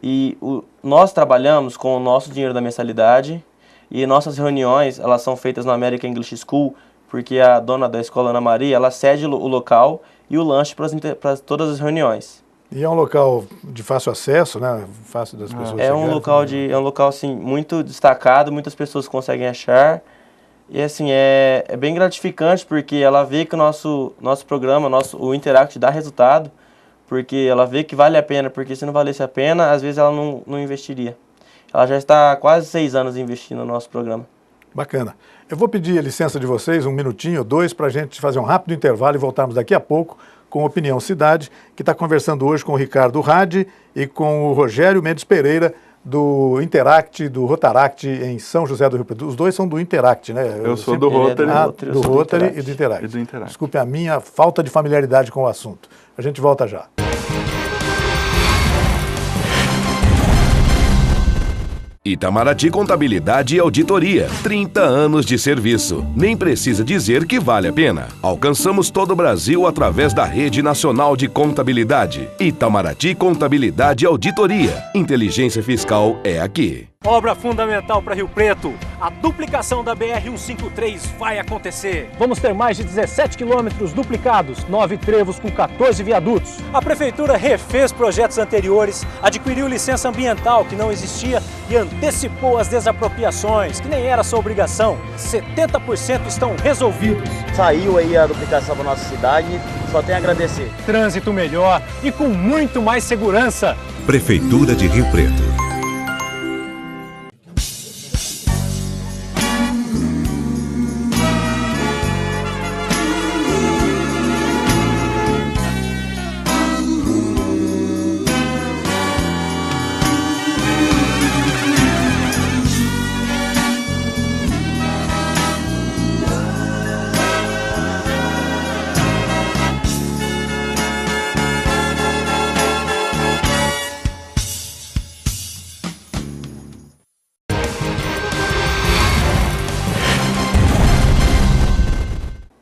E nós trabalhamos com o nosso dinheiro da mensalidade e nossas reuniões, elas são feitas no American English School, porque a dona da escola, Ana Maria, ela cede o local e o lanche para todas as reuniões. E é um local de fácil acesso, né? Fácil das pessoas chegarem. É um local assim, muito destacado, muitas pessoas conseguem achar. E assim, é bem gratificante porque ela vê que o nosso programa, o Interact dá resultado. Porque ela vê que vale a pena, porque se não valesse a pena, às vezes ela não investiria. Ela já está há quase 6 anos investindo no nosso programa. Bacana. Eu vou pedir a licença de vocês, 1 minutinho ou 2, para a gente fazer um rápido intervalo e voltarmos daqui a pouco com a Opinião Cidade, que está conversando hoje com o Ricardo Radi e com o Rogério Mendes Pereira, do Interact, do Rotaract em São José do Rio Preto. Os dois são do Interact, né? Eu sou do Rotary. Do Rotary e do Interact. Desculpe a minha falta de familiaridade com o assunto. A gente volta já. Itamaraty Contabilidade e Auditoria, 30 anos de serviço. Nem precisa dizer que vale a pena. Alcançamos todo o Brasil através da Rede Nacional de Contabilidade. Itamaraty Contabilidade e Auditoria. Inteligência fiscal é aqui. Obra fundamental para Rio Preto. A duplicação da BR-153 vai acontecer. Vamos ter mais de 17 quilômetros duplicados, 9 trevos com 14 viadutos. A Prefeitura refez projetos anteriores, adquiriu licença ambiental que não existia e antecipou as desapropriações, que nem era sua obrigação. 70% estão resolvidos. Saiu aí a duplicação da nossa cidade, só tem a agradecer. Trânsito melhor e com muito mais segurança. Prefeitura de Rio Preto.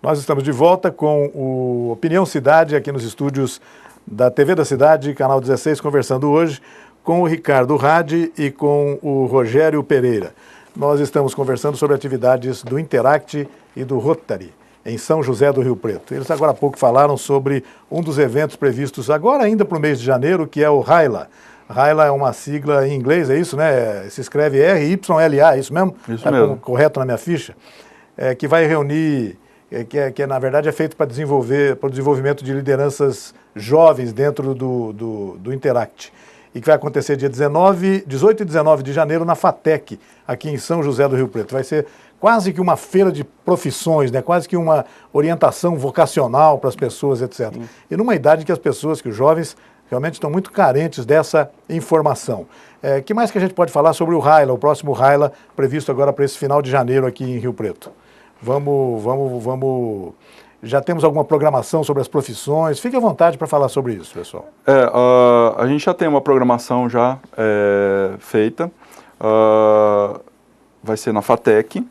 Nós estamos de volta com o Opinião Cidade, aqui nos estúdios da TV da Cidade, Canal 16, conversando hoje com o Ricardo Radi e com o Rogério Pereira. Nós estamos conversando sobre atividades do Interact e do Rotary, em São José do Rio Preto. Eles agora há pouco falaram sobre um dos eventos previstos agora ainda para o mês de janeiro, que é o RYLA. RYLA é uma sigla em inglês, é isso, né? Se escreve RYLA, é isso mesmo? Isso mesmo. Correto na minha ficha? Que vai reunir... Que na verdade é feito para o desenvolvimento de lideranças jovens dentro do Interact. E que vai acontecer dia 18 e 19 de janeiro na FATEC, aqui em São José do Rio Preto. Vai ser quase que uma feira de profissões, né? Quase que uma orientação vocacional para as pessoas, etc. Sim. E numa idade que que os jovens realmente estão muito carentes dessa informação. Que mais que a gente pode falar sobre o RYLA, o próximo RYLA, previsto agora para esse final de janeiro aqui em Rio Preto? Vamos. Já temos alguma programação sobre as profissões? Fique à vontade para falar sobre isso, pessoal. A gente já tem uma programação já feita. Vai ser na FATEC.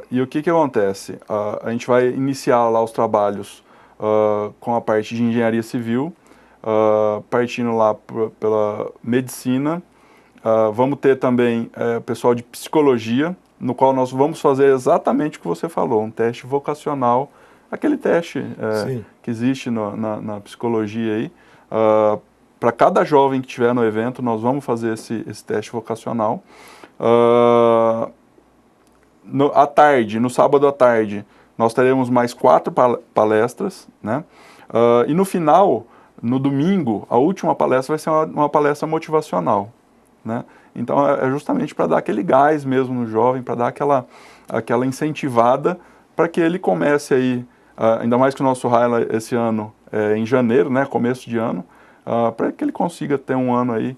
E o que acontece? A gente vai iniciar lá os trabalhos com a parte de engenharia civil, partindo lá pela medicina. Vamos ter também pessoal de psicologia, no qual nós vamos fazer exatamente o que você falou, um teste vocacional, aquele teste que existe na psicologia aí. Para cada jovem que estiver no evento, nós vamos fazer esse teste vocacional. À tarde, no sábado à tarde, nós teremos mais 4 palestras, né? E no final, no domingo, a última palestra vai ser uma palestra motivacional, né? Então é justamente para dar aquele gás mesmo no jovem, para dar aquela incentivada para que ele comece aí, ainda mais que o nosso highlight esse ano é em janeiro, né, começo de ano, para que ele consiga ter um ano aí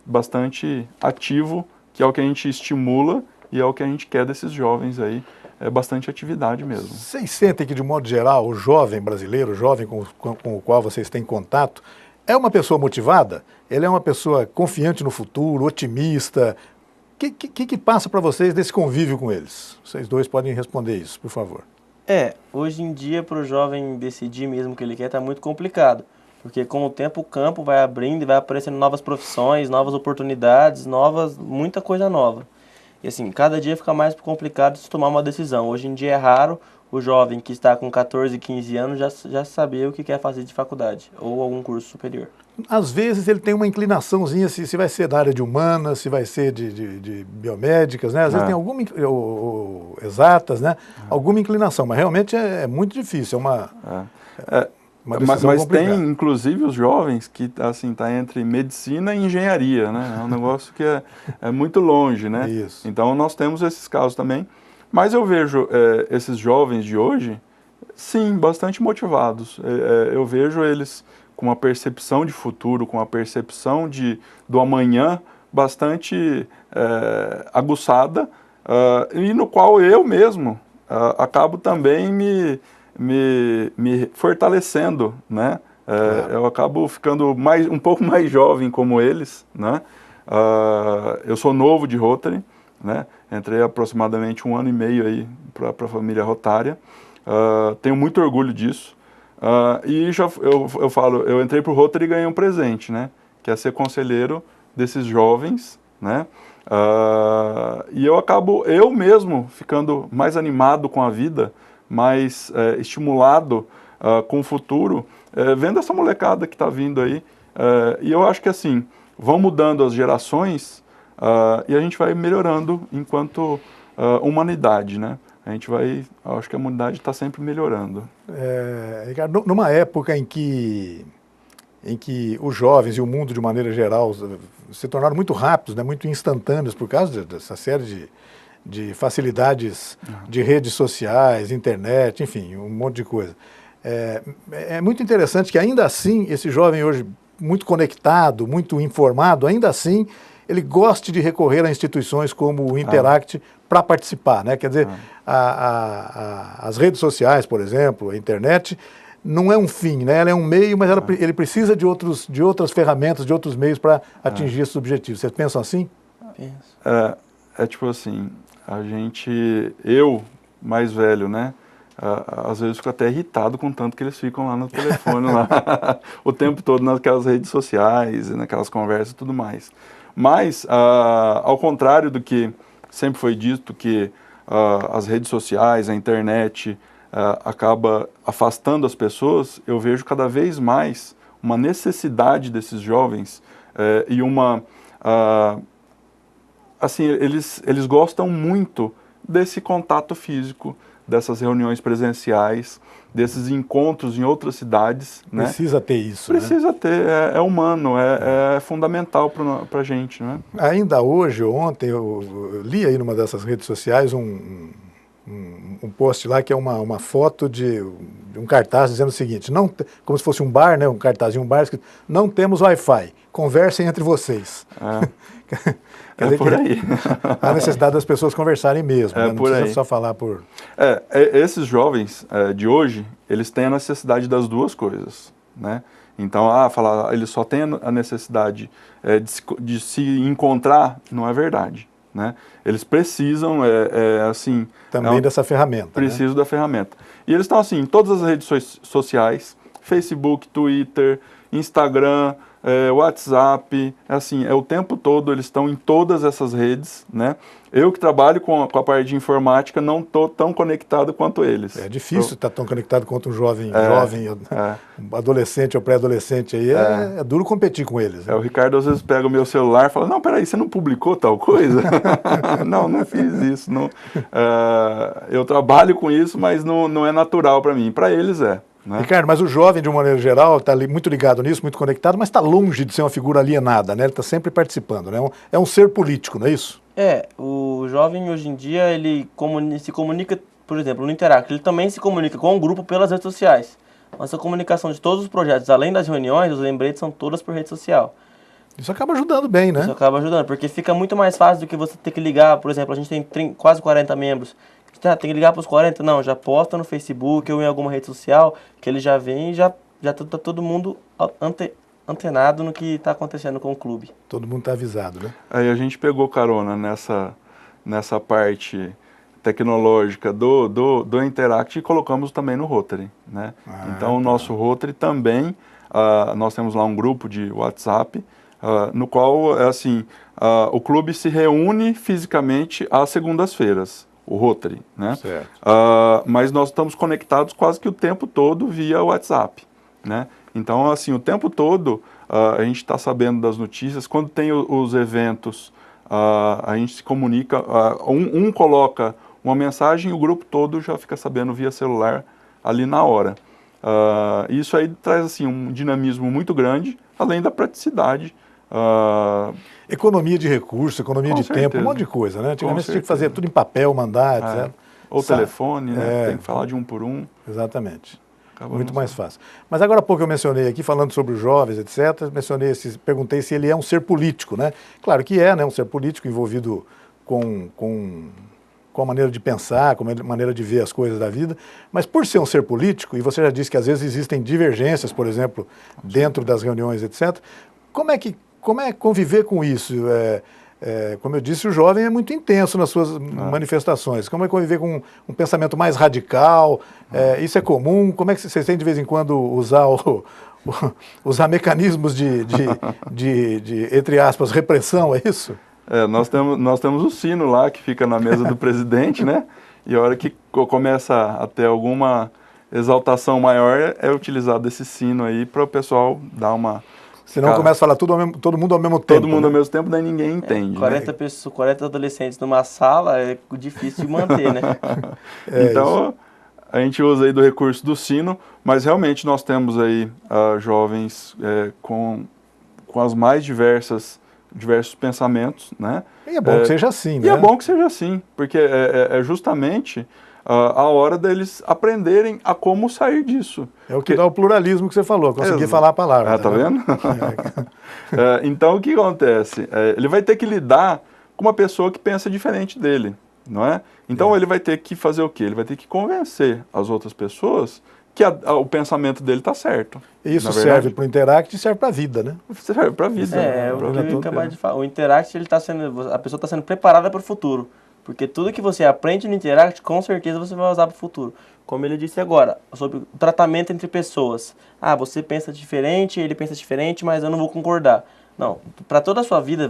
bastante ativo, que é o que a gente estimula e é o que a gente quer desses jovens aí, é bastante atividade mesmo. Vocês sentem que, de modo geral, o jovem brasileiro, o jovem com o qual vocês têm contato, é uma pessoa motivada? Ele é uma pessoa confiante no futuro, otimista? O que passa para vocês desse convívio com eles? Vocês dois podem responder isso, por favor. Hoje em dia, para o jovem decidir mesmo o que ele quer, está muito complicado. Porque com o tempo o campo vai abrindo e vai aparecendo novas profissões, novas oportunidades, muita coisa nova. E assim, cada dia fica mais complicado de se tomar uma decisão. Hoje em dia é raro o jovem que está com 14, 15 anos já saber o que quer fazer de faculdade ou algum curso superior. Às vezes ele tem uma inclinaçãozinha, se vai ser da área de humanas, se vai ser de biomédicas, né? Às vezes tem alguma, ou exatas, né? Alguma inclinação, mas realmente é muito difícil, é uma decisão mas complicada. Tem, inclusive, os jovens que, assim, tá entre medicina e engenharia, né? É um negócio que é muito longe, né? Isso. Então, nós temos esses casos também. Mas eu vejo esses jovens de hoje, sim, bastante motivados. Eu vejo eles com uma percepção de futuro, com uma percepção do amanhã bastante aguçada, e no qual eu mesmo acabo também me fortalecendo, né? Eu acabo ficando um pouco mais jovem como eles, né? Eu sou novo de Rotary, né? Entrei aproximadamente 1 ano e meio aí para a família rotária. Tenho muito orgulho disso. E eu falo, eu entrei para o Rotary e ganhei um presente, né? Que é ser conselheiro desses jovens, né? E eu acabo, eu mesmo, ficando mais animado com a vida, mais estimulado com o futuro, vendo essa molecada que está vindo aí. E eu acho que assim, vão mudando as gerações e a gente vai melhorando enquanto humanidade, né? Acho que a humanidade está sempre melhorando. Ricardo, numa época em que os jovens e o mundo de maneira geral se tornaram muito rápidos, né, muito instantâneos por causa dessa série de facilidades de redes sociais, internet, enfim, um monte de coisa. É muito interessante que ainda assim, esse jovem hoje muito conectado, muito informado, ainda assim ele goste de recorrer a instituições como o Interact para participar, né? Quer dizer, as redes sociais, por exemplo, a internet, não é um fim, né? Ela é um meio, mas ele precisa de outras ferramentas, de outros meios para atingir esses objetivos. Vocês pensam assim? Penso. Tipo assim, eu, mais velho, né? Às vezes fico até irritado com o tanto que eles ficam lá no telefone, lá, o tempo todo naquelas redes sociais, naquelas conversas e tudo mais. Mas, ao contrário do que sempre foi dito, que as redes sociais, a internet, acaba afastando as pessoas, eu vejo cada vez mais uma necessidade desses jovens e assim, eles gostam muito desse contato físico, dessas reuniões presenciais, desses encontros em outras cidades. Precisa ter isso, Precisa ter, é humano, é fundamental para a gente, né? Ainda hoje, ontem, eu li aí numa dessas redes sociais um post lá que é uma foto de um cartaz dizendo o seguinte, como se fosse um bar, né, um cartazinho, um bar, escrito, não temos Wi-Fi, conversem entre vocês. Quer dizer por aí. A necessidade das pessoas conversarem mesmo, né? Não por precisa aí. só falar por... Esses jovens de hoje, eles têm a necessidade das duas coisas, né? Então, eles só têm a necessidade de se encontrar, não é verdade, né? Eles precisam, assim... Também dessa ferramenta. Precisam da ferramenta. E eles estão, assim, em todas as redes sociais, Facebook, Twitter, Instagram, WhatsApp, assim, o tempo todo eles estão em todas essas redes, né? Eu que trabalho com a parte de informática não estou tão conectado quanto eles. É difícil estar tão conectado quanto um jovem, um adolescente ou pré-adolescente aí, é duro competir com eles. Né? O Ricardo às vezes pega o meu celular e fala, não, peraí, você não publicou tal coisa? não fiz isso. Não. Eu trabalho com isso, mas não é natural para mim. Para eles é. Né? Ricardo, mas o jovem, de uma maneira geral, está muito ligado nisso, muito conectado, mas está longe de ser uma figura alienada, né? Ele está sempre participando, né? É um ser político, não é isso? O jovem hoje em dia, ele se comunica, por exemplo, no Interact, ele também se comunica com o grupo pelas redes sociais. Nossa comunicação de todos os projetos, além das reuniões, os lembretes são todas por rede social. Isso acaba ajudando bem, né? Isso acaba ajudando, porque fica muito mais fácil do que você ter que ligar, por exemplo, a gente tem quase 40 membros, tem que ligar para os 40, não, já posta no Facebook ou em alguma rede social, que ele já vem e já tá todo mundo antenado no que está acontecendo com o clube. Todo mundo está avisado, né? Aí a gente pegou carona nessa parte tecnológica do Interact e colocamos também no Rotary, né? Então o nosso Rotary também, nós temos lá um grupo de WhatsApp, no qual, o clube se reúne fisicamente às segundas-feiras. O Rotary, né? Certo. Mas nós estamos conectados quase que o tempo todo via WhatsApp, né? Então, assim, o tempo todo a gente está sabendo das notícias. Quando tem os eventos, a gente se comunica, um coloca uma mensagem e o grupo todo já fica sabendo via celular ali na hora. Isso aí traz, assim, um dinamismo muito grande, além da praticidade. Economia de recursos, economia de tempo, um monte de coisa, né? Antigamente você tinha que fazer tudo em papel, mandar, etc. Ou telefone, né? Tem que falar de um por um. Exatamente. Muito mais fácil. Mas agora há pouco eu mencionei aqui, falando sobre os jovens, etc., perguntei se ele é um ser político, né? Claro que é, né? Um ser político envolvido com a maneira de pensar, com a maneira de ver as coisas da vida, mas por ser um ser político, e você já disse que às vezes existem divergências, por exemplo, dentro das reuniões, etc., como é conviver com isso? Como eu disse, o jovem é muito intenso nas suas manifestações. Como é conviver com um pensamento mais radical? Isso é comum? Como é que vocês têm de vez em quando usar mecanismos de entre aspas, repressão, é isso? Nós temos o sino lá que fica na mesa do presidente, né? E a hora que começa a ter alguma exaltação maior, é utilizado esse sino aí para o pessoal dar uma... Senão começa a falar todo mundo ao mesmo tempo. Todo mundo ao mesmo tempo, daí ninguém entende. 40 pessoas, 40 adolescentes numa sala é difícil de manter, né? Então, a gente usa aí do recurso do sino, mas realmente nós temos aí jovens com as mais diversos pensamentos, né? E é bom que seja assim, né? E é bom que seja assim, porque é justamente a hora deles aprenderem a como sair disso. É o que dá o pluralismo que você falou, conseguir falar a palavra. Tá vendo? Então, o que acontece? Ele vai ter que lidar com uma pessoa que pensa diferente dele, não é? Então, ele vai ter que fazer o quê? Ele vai ter que convencer as outras pessoas que o pensamento dele está certo. E isso serve para o Interact e serve para a vida, né? Serve para a vida. O que eu acabei de falar. O Interact, a pessoa está sendo preparada para o futuro. Porque tudo que você aprende no Interact, com certeza você vai usar para o futuro. Como ele disse agora, sobre o tratamento entre pessoas. Você pensa diferente, ele pensa diferente, mas eu não vou concordar. Não, para toda a sua vida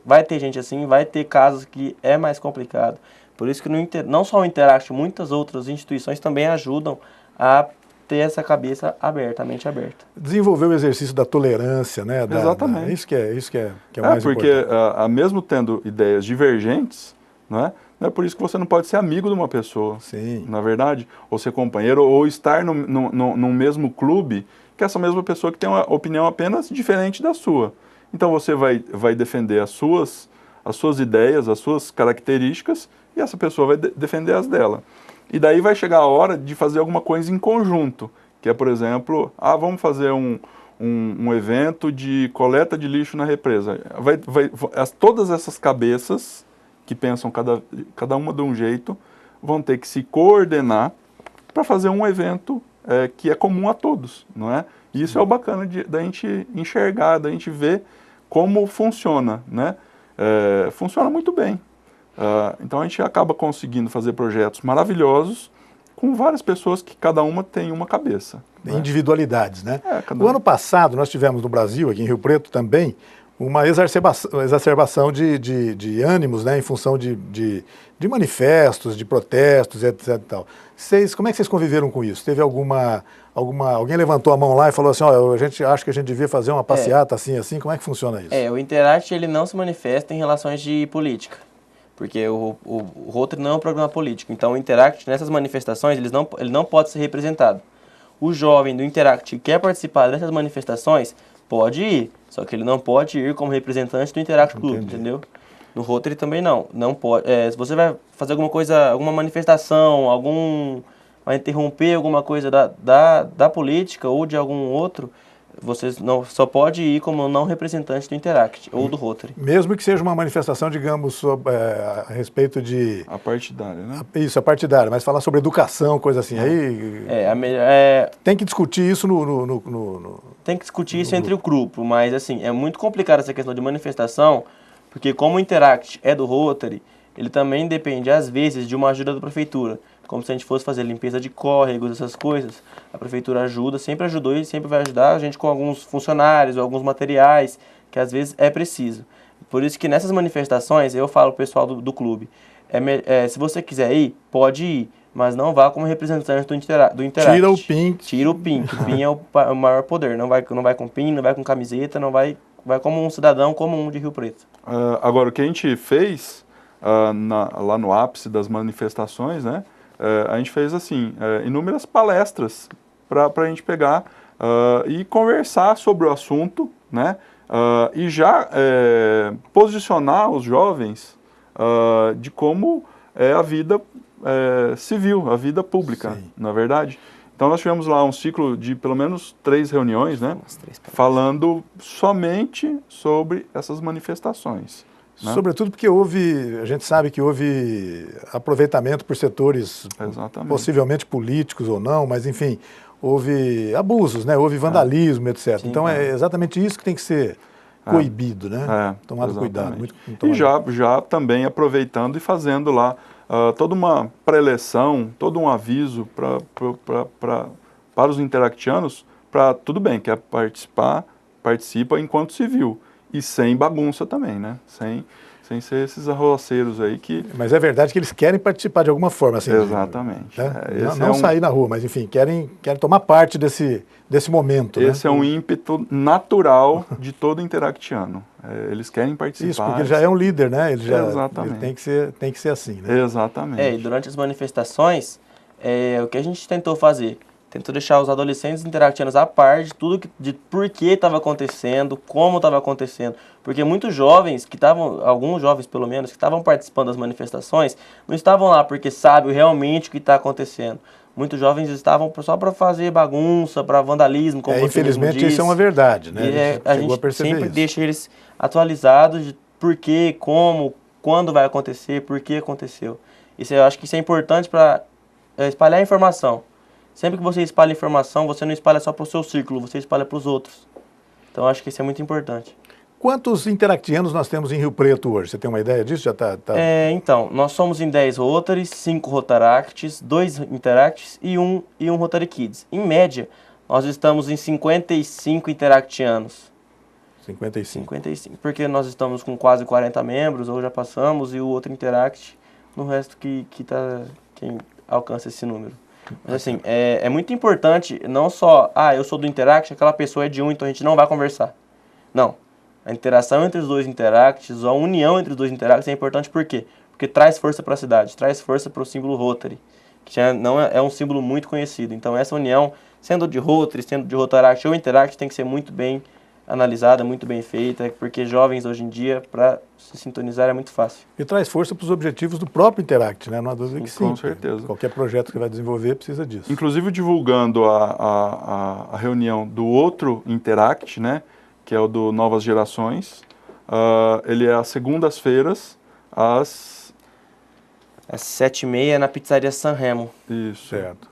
vai ter gente assim, vai ter casos que é mais complicado. Por isso que não só o Interact, muitas outras instituições também ajudam a ter essa cabeça aberta, a mente aberta. Desenvolver o exercício da tolerância, né? Exatamente. Isso que é mais porque, importante. Mesmo tendo ideias divergentes, não é por isso que você não pode ser amigo de uma pessoa, Sim. Na verdade, ou ser companheiro, ou estar no mesmo clube que essa mesma pessoa que tem uma opinião apenas diferente da sua. Então você vai defender as suas ideias, as suas características, e essa pessoa vai defender as dela. E daí vai chegar a hora de fazer alguma coisa em conjunto, que é, por exemplo, vamos fazer um evento de coleta de lixo na represa. Todas essas cabeças que pensam cada uma de um jeito, vão ter que se coordenar para fazer um evento que é comum a todos, não é? E isso é o bacana da gente enxergar, da gente ver como funciona, né? Funciona muito bem. Então a gente acaba conseguindo fazer projetos maravilhosos com várias pessoas que cada uma tem uma cabeça. Individualidades, né? O ano passado nós tivemos no Brasil, aqui em Rio Preto também, uma exacerbação de ânimos, né, em função de manifestos, de protestos, etc. E tal. Como é que vocês conviveram com isso? Teve alguém levantou a mão lá e falou assim, a gente acha que a gente devia fazer uma passeata assim, como é que funciona isso? O Interact ele não se manifesta em relações de política, porque o Rotary não é um programa político, então o Interact nessas manifestações ele não pode ser representado. O jovem do Interact que quer participar dessas manifestações pode ir, só que ele não pode ir como representante do Interact Clube, entendeu? No Rotary também não pode. Se você vai fazer alguma coisa, alguma manifestação, vai interromper alguma coisa da política ou de algum outro, você só pode ir como não representante do Interact ou do Rotary. Mesmo que seja uma manifestação, digamos, a respeito de... A partidária, né? Isso, a partidária, mas falar sobre educação, coisa assim, aí... Tem que discutir isso Tem que discutir isso entre o grupo, mas assim, é muito complicado essa questão de manifestação, porque como o Interact é do Rotary, ele também depende, às vezes, de uma ajuda da prefeitura. Como se a gente fosse fazer limpeza de córregos, essas coisas. A prefeitura ajuda, sempre ajudou e sempre vai ajudar a gente com alguns funcionários ou alguns materiais que às vezes é preciso. Por isso que nessas manifestações eu falo pro pessoal do clube, se você quiser ir, pode ir, mas não vá como representante do Interact. Tira o PIN. Tira o PIN, que o PIN é o maior poder. Não vai com PIN, não vai com camiseta, vai como um cidadão comum de Rio Preto. Agora, o que a gente fez lá no ápice das manifestações, né? A gente fez assim, inúmeras palestras para a gente pegar e conversar sobre o assunto, né? E já posicionar os jovens de como é a vida civil, a vida pública, na é verdade. Então nós tivemos lá um ciclo de pelo menos 3 reuniões, né? Falando somente sobre essas manifestações. Né? Sobretudo porque a gente sabe que houve aproveitamento por setores possivelmente políticos ou não, mas enfim, houve abusos, né? Houve vandalismo, etc. Sim, então é exatamente isso que tem que ser coibido, né? Tomado cuidado. E já também aproveitando e fazendo lá toda uma pré-eleição, todo um aviso para os interactianos, tudo bem, quer participar, participa enquanto civil. E sem bagunça também, né? Sem ser esses arroaceiros aí que... Mas é verdade que eles querem participar de alguma forma, assim. Exatamente. Né? Não sair na rua, mas enfim, querem tomar parte desse momento. Esse é um ímpeto natural de todo interactiano. Eles querem participar. Isso, porque ele já é um líder, né? Ele Exatamente. Ele tem que ser assim, né? Exatamente. E durante as manifestações, o que a gente tentou fazer? Tentou deixar os adolescentes interactianos a par de tudo, de por que estava acontecendo, como estava acontecendo. Porque muitos jovens, alguns jovens pelo menos, que estavam participando das manifestações, não estavam lá porque sabem realmente o que está acontecendo. Muitos jovens estavam só para fazer bagunça, para vandalismo, como você infelizmente mesmo disse. Isso é uma verdade, né? A gente sempre deixa eles atualizados de por que, como, quando vai acontecer, por que aconteceu. Eu acho que isso é importante para espalhar a informação. Sempre que você espalha informação, você não espalha só para o seu círculo, você espalha para os outros. Então, acho que isso é muito importante. Quantos interactianos nós temos em Rio Preto hoje? Você tem uma ideia disso? Já tá... Então, nós somos em 10 Rotaries, 5 Rotaracts, 2 Interacts e um Rotary Kids. Em média, nós estamos em 55 interactianos. 55, porque nós estamos com quase 40 membros, ou já passamos, e o outro Interact, no resto quem alcança esse número. Mas assim, é muito importante, não só, eu sou do Interact, aquela pessoa é de um, então a gente não vai conversar. Não. A interação entre os dois Interacts, a união entre os dois Interacts é importante por quê? Porque traz força para a cidade, traz força para o símbolo Rotary, que já não é um símbolo muito conhecido. Então essa união, sendo de Rotary, sendo de Rotaract ou Interact, tem que ser muito bem analisada, muito bem feita, porque jovens hoje em dia, para se sintonizar é muito fácil. E traz força para os objetivos do próprio Interact, né? Não há dúvida que sim. Com certeza. Qualquer projeto que vai desenvolver precisa disso. Inclusive divulgando a reunião do outro Interact, né? Que é o do Novas Gerações. Ele é às segundas-feiras, às 7h30 na pizzaria San Remo. Isso. Certo.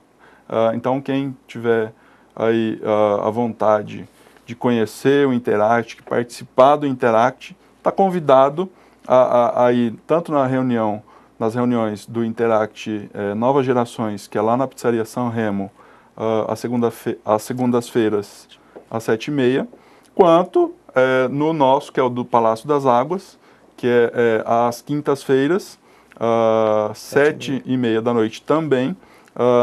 Então quem tiver aí a vontade de conhecer o Interact, participar do Interact, está convidado a ir tanto nas reuniões do Interact Novas Gerações, que é lá na pizzaria San Remo, às segundas-feiras, às 7h30, quanto no nosso, que é o do Palácio das Águas, que é às quintas-feiras, 7h30 da noite também,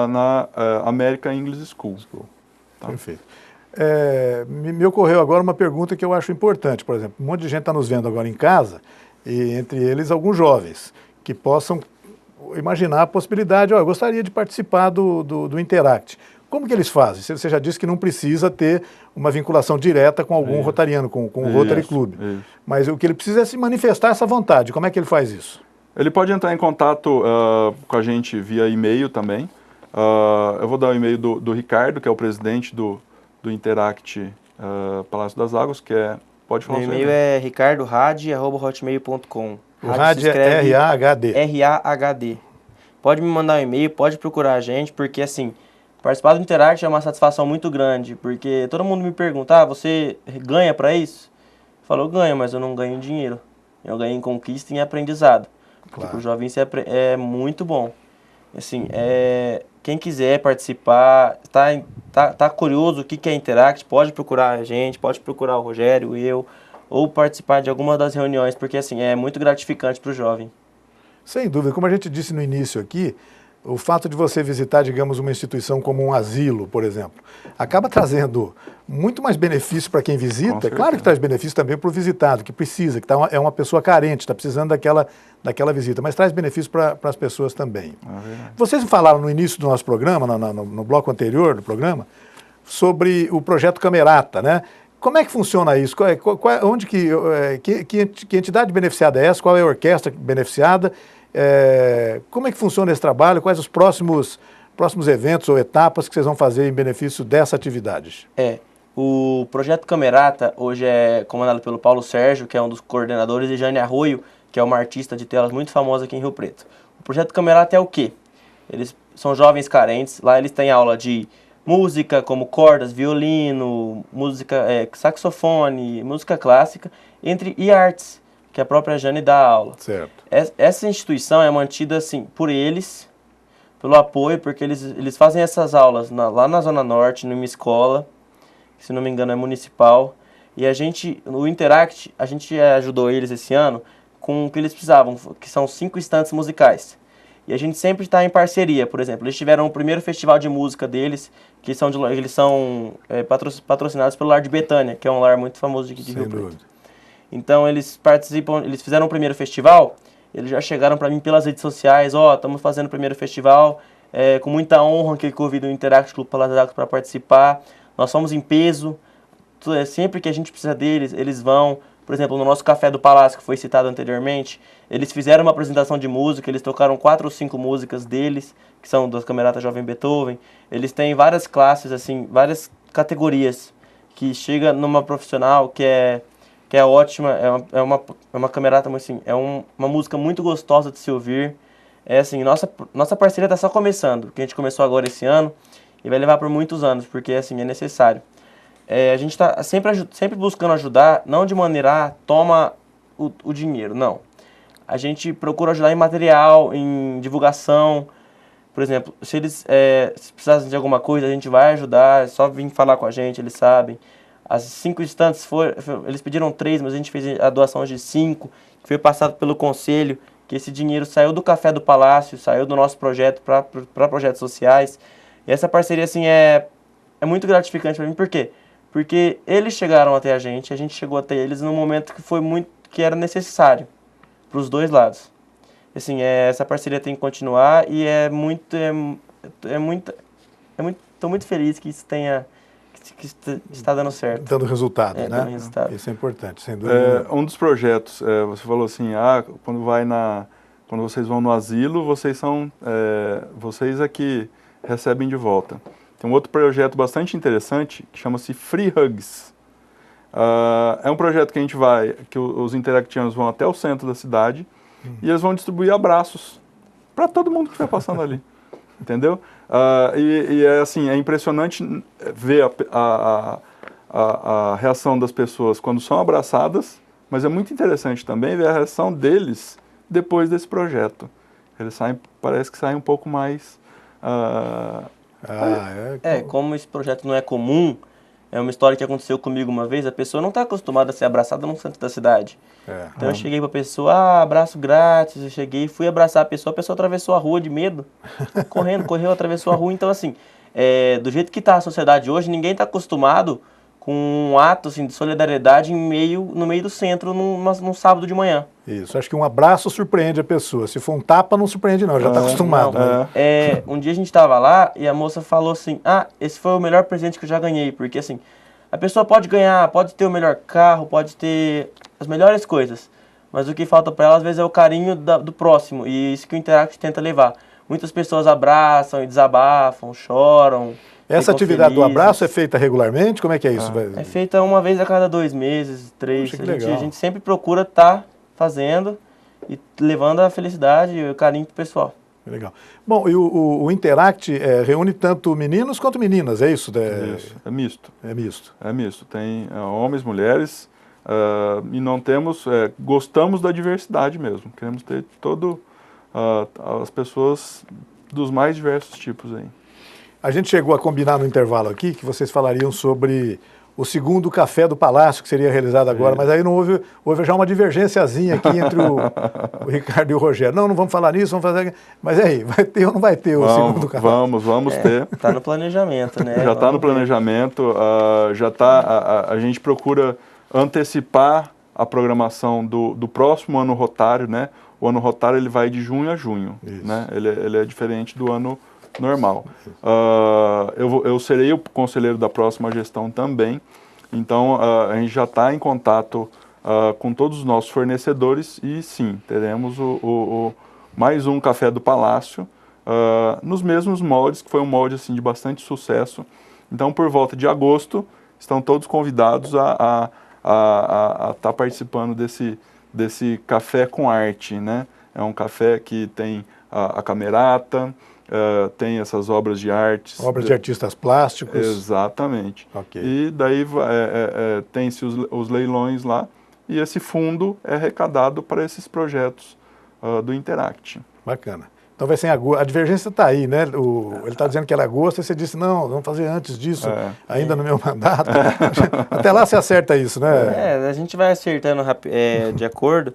na American English School. Tá? Perfeito. Me ocorreu agora uma pergunta que eu acho importante. Por exemplo, um monte de gente está nos vendo agora em casa, e entre eles alguns jovens, que possam imaginar a possibilidade, eu gostaria de participar do Interact. Como que eles fazem? Você já disse que não precisa ter uma vinculação direta com algum rotariano, com o Rotary Club. Mas o que ele precisa é se manifestar essa vontade. Como é que ele faz isso? Ele pode entrar em contato com a gente via e-mail também. Eu vou dar o e-mail do Ricardo, que é o presidente do Interact Palácio das Águas, que pode falar o seu e-mail é ricardorad@hotmail.com. O RAD é R-A-H-D. R-A-H-D. Pode me mandar um e-mail, pode procurar a gente, porque assim, participar do Interact é uma satisfação muito grande, porque todo mundo me pergunta, você ganha para isso? Eu falo, eu ganho, mas eu não ganho em dinheiro. Eu ganho em conquista e em aprendizado. Claro. Para o jovem isso é muito bom. Assim, quem quiser participar, tá curioso o que é Interact, pode procurar a gente, pode procurar o Rogério, eu, ou participar de alguma das reuniões, porque assim, é muito gratificante para o jovem. Sem dúvida, como a gente disse no início aqui, o fato de você visitar, digamos, uma instituição como um asilo, por exemplo, acaba trazendo muito mais benefício para quem visita. Claro que traz benefício também para o visitado, que precisa, que é uma pessoa carente, está precisando daquela visita, mas traz benefício para as pessoas também. Vocês falaram no início do nosso programa, no bloco anterior do programa, sobre o projeto Camerata, né? Como é que funciona isso? Que entidade beneficiada é essa? Qual é a orquestra beneficiada? Como é que funciona esse trabalho? Quais os próximos eventos ou etapas que vocês vão fazer em benefício dessa atividade? O projeto Camerata hoje é comandado pelo Paulo Sérgio, que é um dos coordenadores, e Jane Arroio, que é uma artista de telas muito famosa aqui em Rio Preto. O projeto Camerata é o quê? Eles são jovens carentes, lá eles têm aula de música como cordas, violino, música, saxofone, música clássica, e artes, que a própria Jane dá aula. Certo. Essa instituição é mantida assim por eles, pelo apoio, porque eles fazem essas aulas lá na Zona Norte, numa escola, que, se não me engano é municipal, e no Interact, a gente ajudou eles esse ano com o que eles precisavam, que são 5 estantes musicais. E a gente sempre está em parceria. Por exemplo, eles tiveram o primeiro festival de música deles, que eles são patrocinados pelo Lar de Betânia, que é um lar muito famoso de Rio Preto. Então eles fizeram o primeiro festival, eles já chegaram para mim pelas redes sociais, estamos fazendo o primeiro festival, com muita honra que convido o Interact Clube Palácio das Águas para participar. Nós somos em peso, sempre que a gente precisa deles, eles vão. Por exemplo, no nosso Café do Palácio, que foi citado anteriormente, eles fizeram uma apresentação de música, eles tocaram 4 ou 5 músicas deles, que são das Camerata Jovem Beethoven. Eles têm várias classes, assim, várias categorias, que chega numa profissional que é ótima, é uma camerata, assim, uma música muito gostosa de se ouvir. Assim, nossa parceria está só começando, que a gente começou agora esse ano, e vai levar por muitos anos, porque assim, é necessário. A gente está sempre buscando ajudar, não de maneira, toma o dinheiro, não. A gente procura ajudar em material, em divulgação. Por exemplo, se eles se precisarem de alguma coisa, a gente vai ajudar, é só vir falar com a gente, eles sabem. As 5 estantes, eles pediram 3, mas a gente fez a doação de 5, que foi passado pelo conselho, que esse dinheiro saiu do Café do Palácio, saiu do nosso projeto para projetos sociais. E essa parceria, assim, é muito gratificante para mim, por quê? Porque eles chegaram até a gente chegou até eles num momento que era necessário para os dois lados. Assim, essa parceria tem que continuar e estou muito feliz que isso que está dando certo. Dando resultado, né? Dando resultado. Isso é importante, sem dúvida. Um dos projetos, você falou assim, quando vocês vão no asilo, vocês é que recebem de volta. Tem um outro projeto bastante interessante que chama-se Free Hugs. É um projeto que os interactianos vão até o centro da cidade e eles vão distribuir abraços para todo mundo que estiver passando ali, entendeu? É impressionante ver a reação das pessoas quando são abraçadas, mas é muito interessante também ver a reação deles depois desse projeto. Eles parece que saem um pouco mais... como esse projeto não é comum, É uma história que aconteceu comigo uma vez, a pessoa não está acostumada a ser abraçada no centro da cidade. Então eu cheguei pra pessoa, abraço grátis, eu cheguei e fui abraçar a pessoa atravessou a rua de medo, correu, atravessou a rua. Então assim, do jeito que está a sociedade hoje, ninguém está acostumado com um ato assim, de solidariedade no meio do centro num sábado de manhã. Isso, acho que um abraço surpreende a pessoa. Se for um tapa, não surpreende não, já está acostumado. Não, um dia a gente estava lá e a moça falou assim, esse foi o melhor presente que eu já ganhei, porque assim, a pessoa pode ganhar, pode ter o melhor carro, pode ter as melhores coisas, mas o que falta para ela às vezes é o carinho do próximo, e isso que o Interact tenta levar. Muitas pessoas abraçam e desabafam, choram. Essa atividade do abraço é feita regularmente? Como é que é isso? É feita uma vez a cada 2 meses, 3. Poxa, a gente sempre procura estar fazendo e levando a felicidade e o carinho pro pessoal. Legal. Bom, e o Interact reúne tanto meninos quanto meninas, é isso? Isso, é misto. É misto. É misto, tem homens, mulheres, e não temos, gostamos da diversidade mesmo, queremos ter as pessoas dos mais diversos tipos aí. A gente chegou a combinar no intervalo aqui que vocês falariam sobre o segundo café do Palácio, que seria realizado agora, mas aí não houve já uma divergênciazinha aqui entre o Ricardo e o Rogério. Não vamos falar nisso, vamos fazer... Mas aí, vai ter ou não vai ter o segundo café? Vamos ter. Está no planejamento, né? Já está no planejamento, a gente procura antecipar a programação do próximo ano rotário, né? O ano rotário ele vai de junho a junho, né? Ele é diferente do ano normal. Eu serei o conselheiro da próxima gestão também, então a gente já está em contato com todos os nossos fornecedores e sim, teremos mais um Café do Palácio nos mesmos moldes, que foi um molde assim, de bastante sucesso. Então, por volta de agosto, estão todos convidados a estar participando desse café com arte, né? É um café que tem a camerata, tem essas obras de arte. Obras de artistas plásticos. Exatamente. Okay. E daí tem-se os leilões lá e esse fundo é arrecadado para esses projetos do Interact. Bacana. Então vai ser em agosto. A divergência está aí, né? Ele está dizendo que era agosto e você disse, não, vamos fazer antes disso, ainda no meu mandato. Até lá você acerta isso, né? A gente vai acertando de acordo,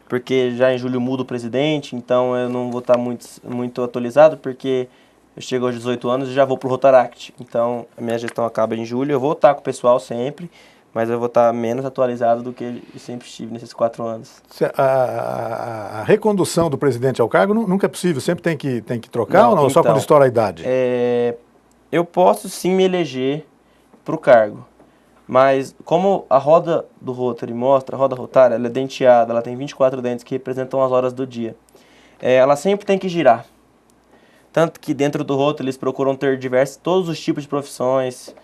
porque já em julho muda o presidente, então eu não vou estar muito atualizado, porque eu chego aos 18 anos e já vou para o Rotaract. Então a minha gestão acaba em julho, eu vou estar com o pessoal sempre, mas eu vou estar menos atualizado do que eu sempre estive nesses 4 anos. A recondução do presidente ao cargo nunca é possível, sempre tem que trocar ou não? Então, Só quando estoura a idade? Eu posso sim me eleger para o cargo, mas como a roda do Rotary mostra, a roda rotária, ela é denteada, ela tem 24 dentes que representam as horas do dia. Ela sempre tem que girar. Tanto que dentro do Rotary eles procuram ter todos os tipos de profissões,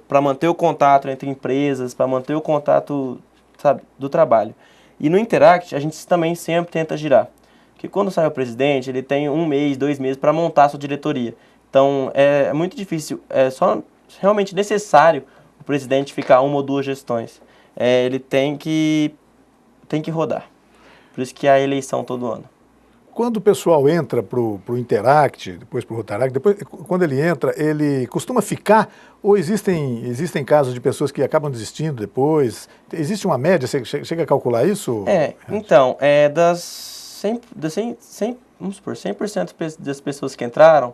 para manter o contato entre empresas, para manter o contato, sabe, do trabalho. E no Interact a gente também sempre tenta girar. Porque quando sai o presidente, ele tem 1 mês, 2 meses para montar a sua diretoria. Então é muito difícil, é só realmente necessário o presidente ficar 1 ou 2 gestões. Ele tem que rodar. Por isso que há eleição todo ano. Quando o pessoal entra para o Interact, depois para o Rotaract, quando ele entra, ele costuma ficar ou existem casos de pessoas que acabam desistindo depois? Existe uma média? Você chega a calcular isso? Então, vamos supor, 100% das pessoas que entraram,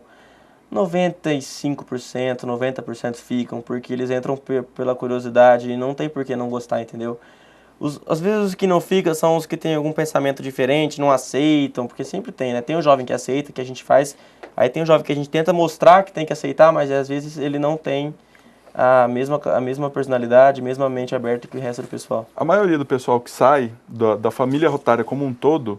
95%, 90% ficam, porque eles entram pela curiosidade e não tem por que não gostar, entendeu? Às vezes os que não ficam são os que têm algum pensamento diferente, não aceitam, porque sempre tem, né? Tem o jovem que aceita, que a gente faz, aí tem o jovem que a gente tenta mostrar que tem que aceitar, mas às vezes ele não tem a mesma personalidade, a mesma mente aberta que o resto do pessoal. A maioria do pessoal que sai da família rotária como um todo,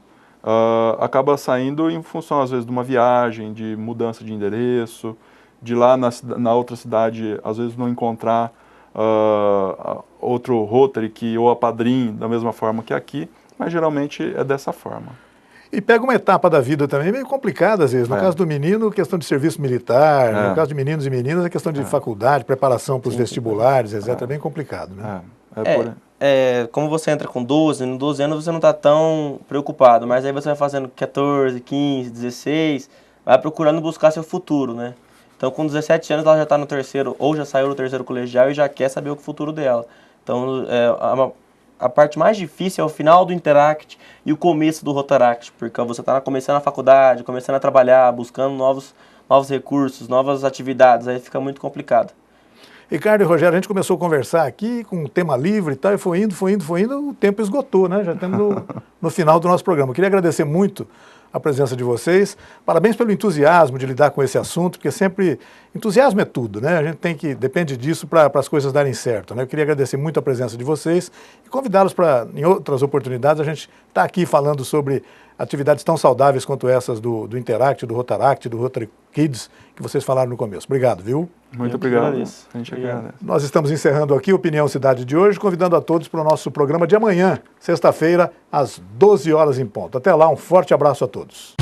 acaba saindo em função, às vezes, de uma viagem, de mudança de endereço, de lá na outra cidade, às vezes não encontrar outro Rotary ou apadrinhe da mesma forma que aqui, mas geralmente é dessa forma. E pega uma etapa da vida também meio complicada às vezes. No caso do menino, questão de serviço militar, no caso de meninos e meninas, a questão de faculdade, preparação para os vestibulares, etc. É bem complicado, né? Como você entra com 12, no 12 anos você não está tão preocupado, mas aí você vai fazendo 14, 15, 16, vai procurando buscar seu futuro, né? Então, com 17 anos, ela já está no terceiro, ou já saiu do terceiro colegial e já quer saber o futuro dela. Então, a parte mais difícil é o final do Interact e o começo do Rotaract, porque você está começando a faculdade, começando a trabalhar, buscando novos recursos, novas atividades, aí fica muito complicado. Ricardo e Rogério, a gente começou a conversar aqui com um tema livre e tal, e foi indo, o tempo esgotou, né? Já estamos no final do nosso programa. Eu queria agradecer muito a presença de vocês. Parabéns pelo entusiasmo de lidar com esse assunto, porque sempre entusiasmo é tudo, né? A gente depende disso para as coisas darem certo, né? Eu queria agradecer muito a presença de vocês e convidá-los para, em outras oportunidades, a gente está aqui falando sobre atividades tão saudáveis quanto essas do Interact, do Rotaract, do Rotary Kids, que vocês falaram no começo. Obrigado, viu? Muito obrigado. A gente agradece. Nós estamos encerrando aqui o Opinião Cidade de hoje, convidando a todos para o nosso programa de amanhã, sexta-feira, às 12 horas em ponto. Até lá, um forte abraço a todos.